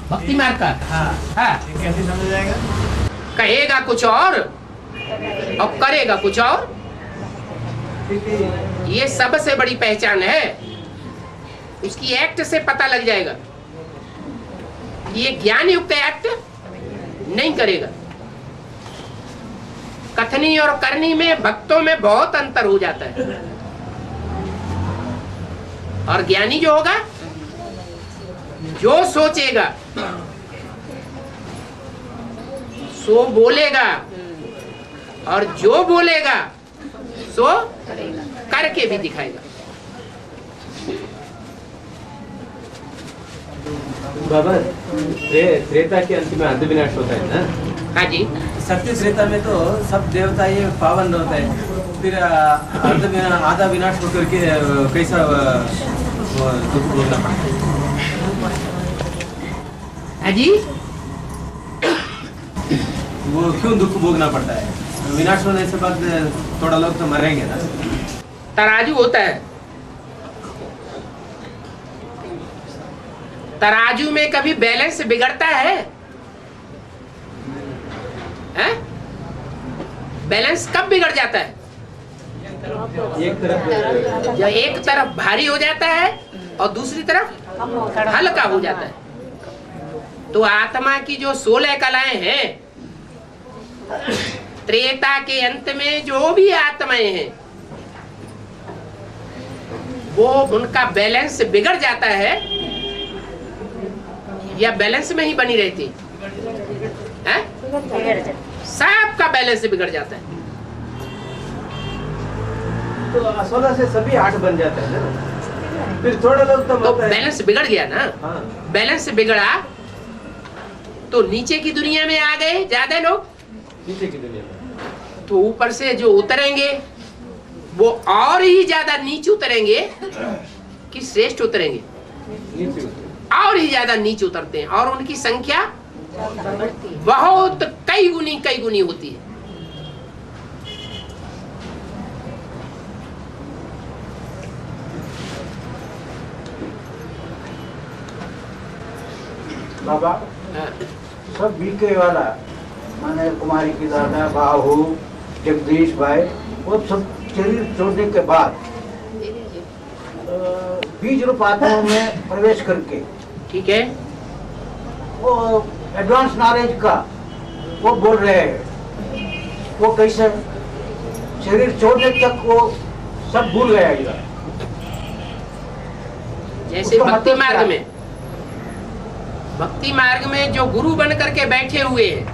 भक्ति मार्ग का हाँ, ये कैसे समझा जाएगा? कहेगा कुछ और करेगा कुछ और। ये सबसे बड़ी पहचान है। उसकी एक्ट से पता लग जाएगा। ये ज्ञान युक्त एक्ट नहीं करेगा। कथनी और करनी में भक्तों में बहुत अंतर हो जाता है। और ज्ञानी जो होगा, जो सोचेगा सो बोलेगा, और जो बोलेगा सो करके भी दिखाएगा। बाबा, त्रेता के अंत में अंत विनाश होता है ना? हाँ जी। सत्य त्रेता में तो सब देवता ये पावन होता है, फिर अंत में आधा विनाश होकर के कैसा दुख भोगना पड़ता है? हाँ जी। वो क्यों दुख भोगना पड़ता है? विनाश होने से बाद थोड़ा लोग तो मरेंगे ना। तराजू होता है, तराजू में कभी बैलेंस बिगड़ता है? हैं? बैलेंस कब बिगड़ जाता है? जब एक तरफ भारी हो जाता है और दूसरी तरफ हल्का हो जाता है। तो आत्मा की जो 16 कलाएं हैं, त्रेता के अंत में जो भी आत्माएं हैं, वो उनका बैलेंस बिगड़ जाता है या बैलेंस में ही बनी रहती है? सबका बैलेंस बिगड़ जाता है। तो 16 से सभी 8 बन जाते हैं ना, फिर थोड़ा लोग तो बैलेंस बिगड़ गया ना। हाँ। बैलेंस बिगड़ा तो नीचे की दुनिया में आ गए ज्यादा लोग, नीचे की दुनिया में। तो ऊपर से जो उतरेंगे वो और ही ज्यादा नीचे उतरेंगे कि श्रेष्ठ उतरेंगे? नीचे और ही ज्यादा नीचे उतरते हैं और उनकी संख्या बहुत कई गुनी होती है। बाबा हाँ। सब बीके वाला माने कुमारी की दादा बाहू जगदीश भाई वो सब शरीर छोड़ने के बाद बीज रूप आत्माओं में प्रवेश करके ठीक है, वो एडवांस नॉलेज का वो बोल रहे हैं। वो कैसे शरीर छोड़ने तक वो सब भूल गया इधर। जैसे उसका भक्ति मतलब मार्ग क्या? में, भक्ति मार्ग में जो गुरु बन करके बैठे हुए हैं,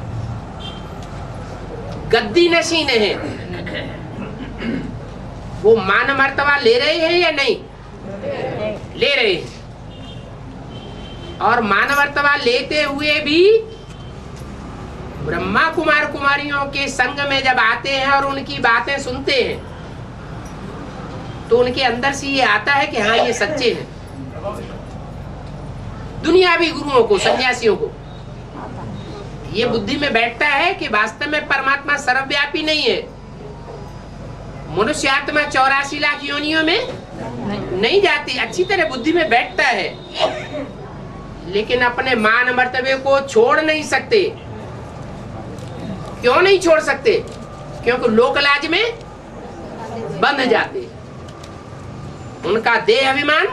गद्दी नशीन है, वो मान मर्तबा ले रहे हैं या नहीं? ले रहे हैं। और मान मर्तबा लेते हुए भी ब्रह्मा कुमार कुमारियों के संग में जब आते हैं और उनकी बातें सुनते हैं तो उनके अंदर से ये आता है कि हाँ ये सच्चे हैं। दुनियावी गुरुओं को, सन्यासियों को ये बुद्धि में बैठता है कि वास्तव में परमात्मा सर्वव्यापी नहीं है। मनुष्य आत्मा 84 लाख योनियों में नहीं जाती, अच्छी तरह बुद्धि में बैठता है, लेकिन अपने मान मर्तबे को छोड़ नहीं सकते। क्यों नहीं छोड़ सकते? क्योंकि लोकलाज में बंध जाते। उनका देह अभिमान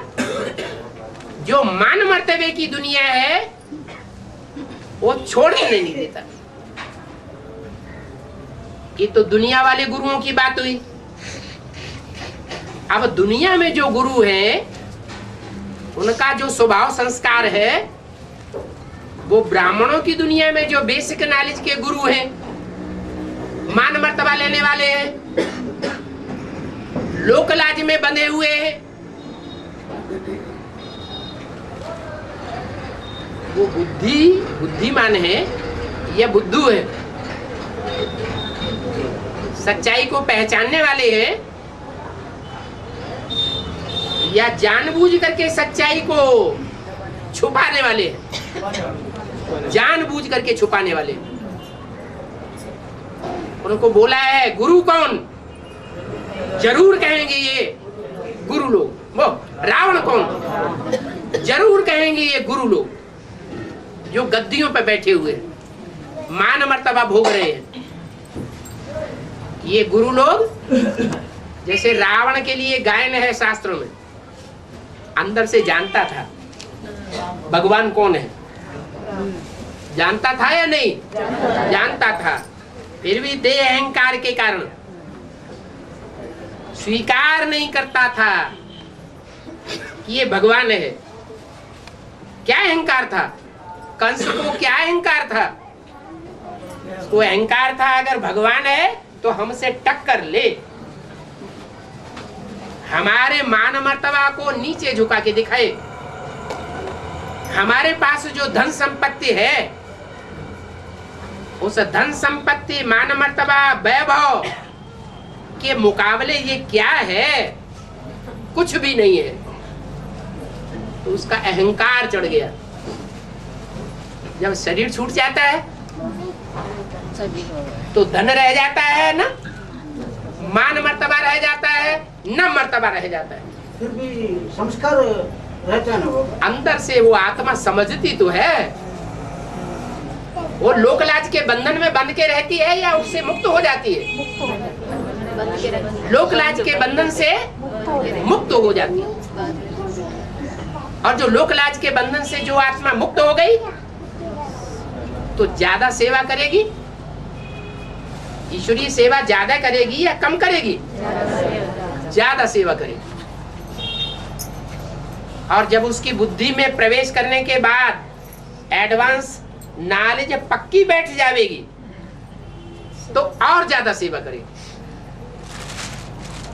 जो मान मर्तबे की दुनिया है वो छोड़ने नहीं देता। ये तो दुनिया वाले गुरुओं की बात हुई। अब दुनिया में जो गुरु हैं उनका जो स्वभाव संस्कार है वो ब्राह्मणों की दुनिया में जो बेसिक नॉलेज के गुरु हैं, मान मर्तबा लेने वाले हैं, लोकलाज में बंधे हुए हैं, वो बुद्धिमान है या बुद्धू है? सच्चाई को पहचानने वाले हैं या जानबूझ करके सच्चाई को छुपाने वाले हैं? जानबूझ करके छुपाने वाले। उनको बोला है गुरु कौन? जरूर कहेंगे ये गुरु लोग। वो रावण कौन? जरूर कहेंगे ये गुरु लोग जो गद्दियों पे बैठे हुए मान मर्तबा भोग रहे हैं। ये गुरु लोग जैसे रावण के लिए गायन है शास्त्रों में, अंदर से जानता था भगवान कौन है। जानता था या नहीं? जानता था, फिर भी देह अहंकार के कारण स्वीकार नहीं करता था कि ये भगवान है। क्या अहंकार था? कंस को क्या अहंकार था? उसको अहंकार था अगर भगवान है तो हमसे टक्कर ले, हमारे मान मर्तबा को नीचे झुका के दिखाए। हमारे पास जो धन संपत्ति है उस धन संपत्ति, मान मर्तबा, वैभव के मुकाबले ये क्या है? कुछ भी नहीं है। तो उसका अहंकार चढ़ गया। जब शरीर छूट जाता है तो धन रह जाता है ना, मान मर्तबा रह जाता है, न मर्तबा रह जाता है। फिर भी संस्कार रहता है ना वो। अंदर से वो आत्मा समझती तो है। वो लोकलाज के बंधन में बंध के रहती है या उससे मुक्त हो जाती है? लोकलाज के बंधन से मुक्त हो जाती है। और जो लोकलाज के बंधन से जो आत्मा मुक्त हो गई तो ज्यादा सेवा करेगी, ईश्वरीय सेवा ज्यादा करेगी या कम करेगी? ज्यादा सेवा करेगी। और जब उसकी बुद्धि में प्रवेश करने के बाद एडवांस नॉलेज पक्की बैठ जाएगी तो और ज्यादा सेवा करेगी।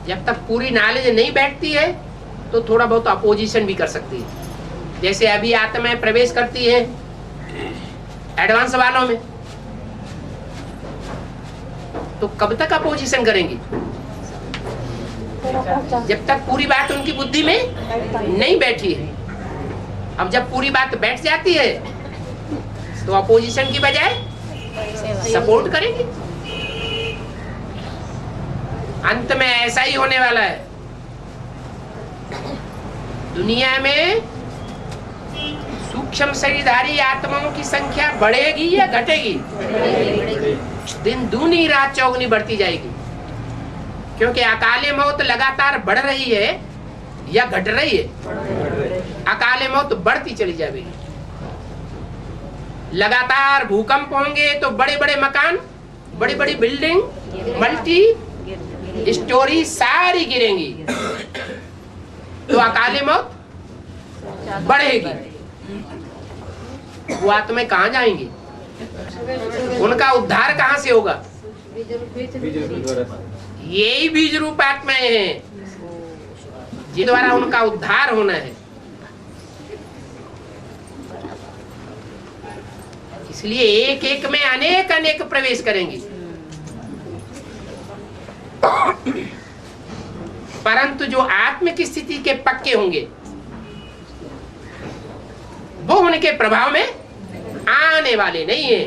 जब तक पूरी नॉलेज नहीं बैठती है तो थोड़ा बहुत अपोजिशन भी कर सकती है। जैसे अभी आत्माएं प्रवेश करती है एडवांस वालों में, तो कब तक अपोजिशन करेंगी? जब तक पूरी बात उनकी बुद्धि में नहीं बैठी है। अब जब पूरी बात बैठ जाती है तो अपोजिशन की बजाय सपोर्ट करेंगे। अंत में ऐसा ही होने वाला है। दुनिया में सूक्ष्म शरीरधारी आत्माओं की संख्या बढ़ेगी या घटेगी? दिन दूनी रात चौगुनी बढ़ती जाएगी, क्योंकि अकाले मौत लगातार बढ़ रही है या घट रही है? अकाले मौत बढ़ती चली जाएगी। लगातार भूकंप होंगे तो बड़े बड़े मकान, बड़ी बड़ी बिल्डिंग, मल्टी स्टोरी सारी गिरेंगी, तो अकाले मौत बढ़ेगी। वो आत्माएं कहाँ जाएंगी? उनका उद्धार कहाँ से होगा? यही बीज रूप आत्माएं हैं जिन द्वारा उनका उद्धार होना है। इसलिए एक एक में अनेक अनेक प्रवेश करेंगे, परंतु जो आत्म की स्थिति के पक्के होंगे वो उनके प्रभाव में आने वाले नहीं है,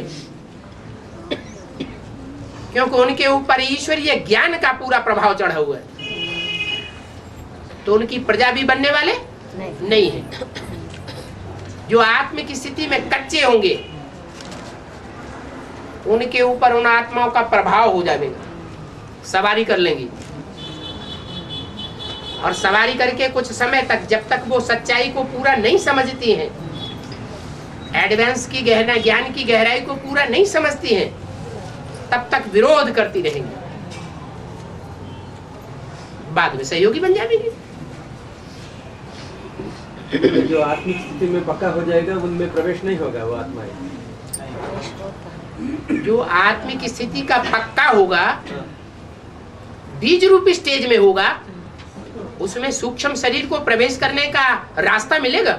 क्योंकि उनके ऊपर ईश्वरीय ज्ञान का पूरा प्रभाव चढ़ा हुआ है। तो उनकी प्रजा भी बनने वाले नहीं है। जो आत्म की स्थिति में कच्चे होंगे उनके ऊपर उन आत्माओं का प्रभाव हो जाएगा, सवारी कर लेंगी। और सवारी करके कुछ समय तक, जब तक वो सच्चाई को पूरा नहीं समझती हैं, एडवांस की गहना ज्ञान की गहराई को पूरा नहीं समझती हैं, तब तक विरोध करती रहेंगी। बाद में सहयोगी बन जाएंगे। जो आत्मिक स्थिति में पक्का हो जाएगा उनमें प्रवेश नहीं होगा वो आत्माएं। जो आत्मिक स्थिति का पक्का होगा, बीज रूप स्टेज में होगा, उसमें सूक्ष्म शरीर को प्रवेश करने का रास्ता मिलेगा?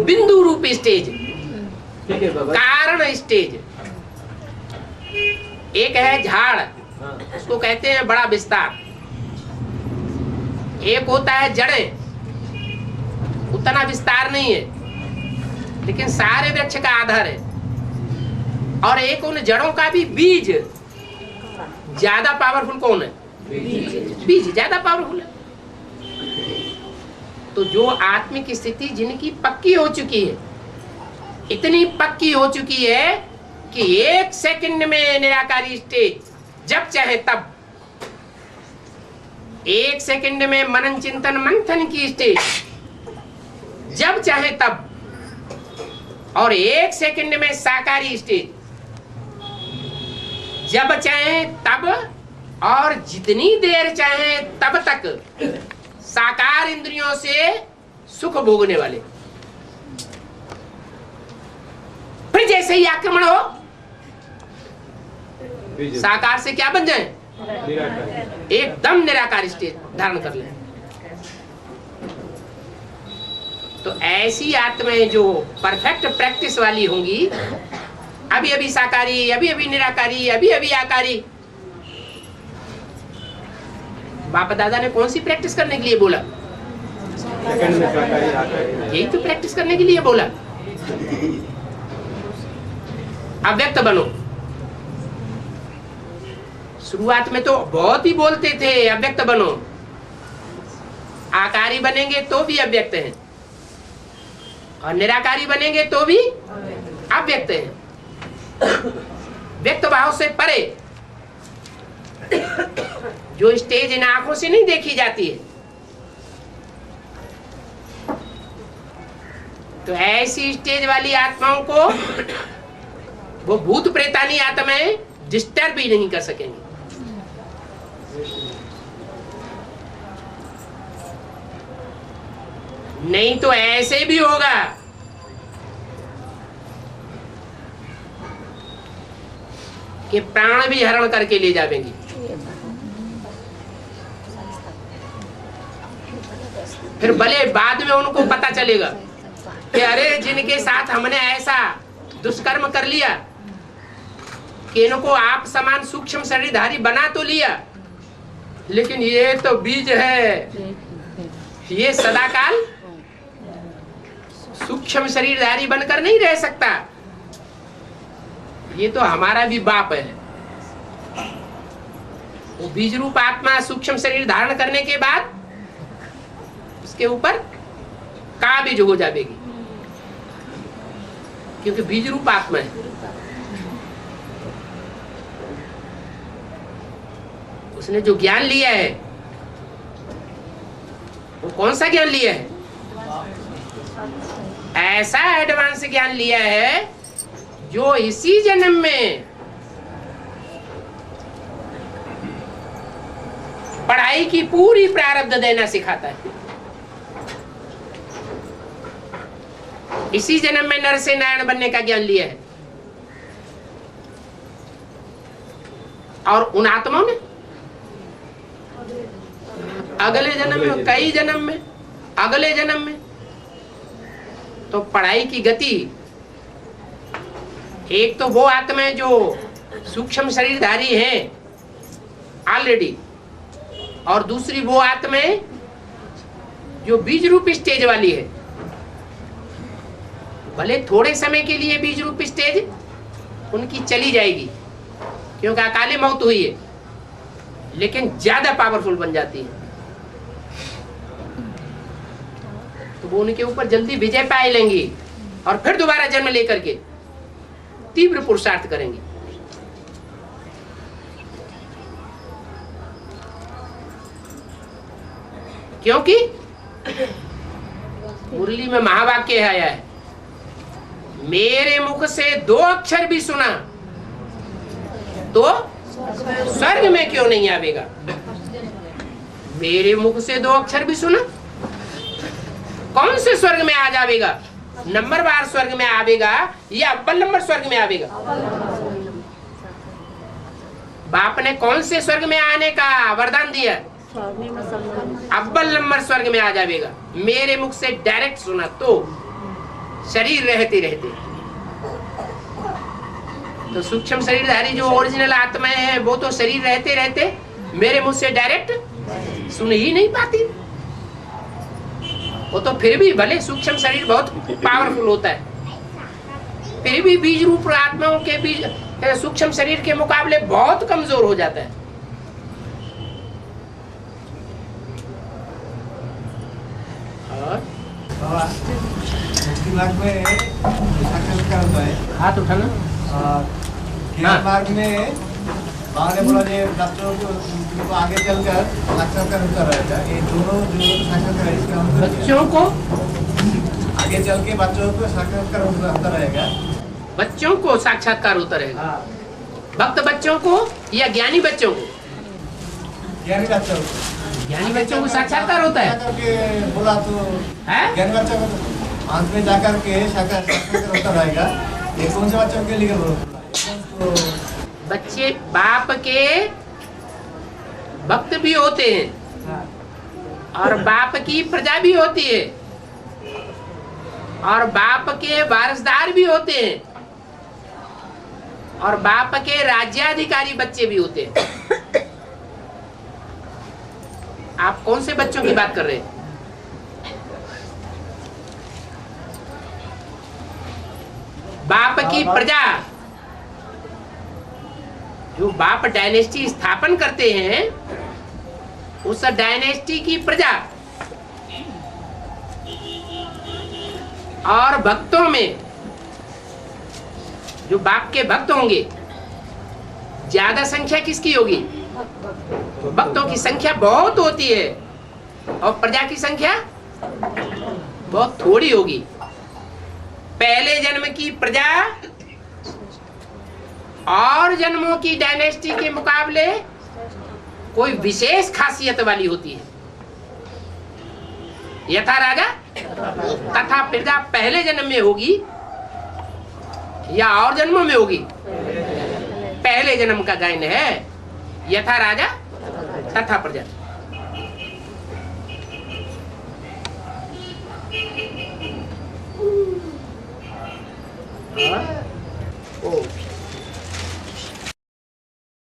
बिंदु रूप स्टेज, ठीक है बाबा। कारण स्टेज। एक है झाड़, उसको कहते हैं बड़ा विस्तार। एक होता है जड़ें, उतना विस्तार नहीं है लेकिन सारे वृक्ष का आधार है। और एक उन जड़ों का भी बीज। ज्यादा पावरफुल कौन है? बीज ज्यादा पावरफुल है। तो जो आत्मिक स्थिति जिनकी पक्की हो चुकी है, इतनी पक्की हो चुकी है कि 1 सेकंड में निराकारी स्टेज, जब चाहे तब, 1 सेकंड में मनन चिंतन मंथन की स्टेज, जब चाहे तब, और 1 सेकंड में साकारी स्टेज, जब चाहे तब, और जितनी देर चाहे तब तक साकार इंद्रियों से सुख भोगने वाले। फिर जैसे ही आक्रमण हो, साकार से क्या बन जाए? एकदम निराकार स्टेज धारण कर ले। तो ऐसी आत्माएं जो परफेक्ट प्रैक्टिस वाली होंगी, अभी अभी साकारी, अभी अभी निराकारी, अभी अभी आकारी। बाप दादा ने कौन सी प्रैक्टिस करने के लिए बोला? यही तो प्रैक्टिस करने के लिए बोला। अव्यक्त बनो। शुरुआत में तो बहुत ही बोलते थे अव्यक्त बनो, आकारी बनेंगे तो भी अव्यक्त है, और निराकारी बनेंगे तो भी अव्यक्त है। व्यक्त भाव से परे जो स्टेज इन आंखों से नहीं देखी जाती है, तो ऐसी स्टेज वाली आत्माओं को वो भूत प्रेतानी आत्माएं डिस्टर्ब भी नहीं कर सकेंगी। नहीं तो ऐसे भी होगा कि प्राण भी हरण करके ले जाएंगी। फिर भले बाद में उनको पता चलेगा कि अरे जिनके साथ हमने ऐसा दुष्कर्म कर लिया कि इनको आप समान सूक्ष्म शरीरधारी बना तो लिया, लेकिन ये तो बीज है, ये सदाकाल सूक्ष्म शरीरधारी बनकर नहीं रह सकता। ये तो हमारा भी बाप है। वो बीज रूप आत्मा सूक्ष्म शरीर धारण करने के बाद उसके ऊपर का बीज हो जाएगी, क्योंकि बीज रूप आत्मा है। उसने जो ज्ञान लिया है वो कौन सा ज्ञान लिया है? ऐसा एडवांस ज्ञान लिया है जो इसी जन्म में पढ़ाई की पूरी प्रारब्ध देना सिखाता है। इसी जन्म में नर से नारायण बनने का ज्ञान लिया है। और उन आत्माओं ने अगले जन्म में, कई जन्म में, अगले जन्म में तो पढ़ाई की गति, एक तो वो आत्माएं जो सूक्ष्म शरीरधारी हैं ऑलरेडी, और दूसरी वो आत्माएं जो बीज रूप स्टेज वाली है। भले थोड़े समय के लिए बीज रूप स्टेज उनकी चली जाएगी क्योंकि अकाले मौत हुई है, लेकिन ज्यादा पावरफुल बन जाती है, तो वो उनके ऊपर जल्दी विजय पाए लेंगी और फिर दोबारा जन्म लेकर के तीव्र पुरुषार्थ करेंगे। क्योंकि मुरली में महावाक्य आया है, मेरे मुख से 2 अक्षर भी सुना तो स्वर्ग में क्यों नहीं आवेगा। मेरे मुख से 2 अक्षर भी सुना, कौन से स्वर्ग में आ जावेगा? नंबरवार स्वर्ग में आवेगा या अव्वल नंबर स्वर्ग में आवेगा? बाप ने कौन से स्वर्ग में आने का वरदान दिया? अव्वल नंबर स्वर्ग में आ जावेगा। मेरे मुख से डायरेक्ट सुना तो शरीर रहते रहते, तो सूक्ष्म शरीरधारी जो ओरिजिनल आत्माएं हैं वो तो शरीर रहते रहते मेरे मुख से डायरेक्ट सुन ही नहीं पाती। वो तो फिर भी भले सूक्ष्म शरीर बहुत पावरफुल होता है, फिर भी बीज रूप आत्माओं के बीज सूक्ष्म शरीर के मुकाबले बहुत कमजोर हो जाता है। मुक्ति मार्ग में साक्षात्कार होता है, हाथ उठाना। ज्ञान मार्ग में बाबा ने बोला ये बच्चों को आगे चलकर साक्षात्कार होता रहेगा। ये दोनों जो साक्षात्कार है इसका अंतर बच्चों को आगे चल के बच्चों को साक्षात्कार होता रहेगा। बच्चों को साक्षात्कार होता रहेगा। भक्त बच्चों को या ज्ञानी बच्चों को? ज्ञानी बच्चों को। ज्ञानी बच्चों को साक्षात्कार होता है। करके बोला तो है? ज्ञानी बच्चों को तो अंत में जाकर के साक्षात्कार होता रहेगा। ये कौन से बच्चों के लिए बोला? बच्चे बाप के भक्त भी होते हैं और बाप की प्रजा भी होती है और बाप के वारसदार भी होते हैं और बाप के राज्याधिकारी बच्चे भी होते हैं। आप कौन से बच्चों की बात कर रहे हैं? बाप की प्रजा, जो बाप डायनेस्टी स्थापन करते हैं उस डायनेस्टी की प्रजा और भक्तों में जो बाप के भक्त होंगे, ज्यादा संख्या किसकी होगी? भक्तों की संख्या बहुत होती है और प्रजा की संख्या बहुत थोड़ी होगी। पहले जन्म की प्रजा और जन्मों की डायनेस्टी के मुकाबले कोई विशेष खासियत वाली होती है। यथा राजा तथा प्रजा पहले जन्म में होगी या और जन्मों में होगी? पहले जन्म का गायन है, यथा राजा तथा प्रजा। ओके।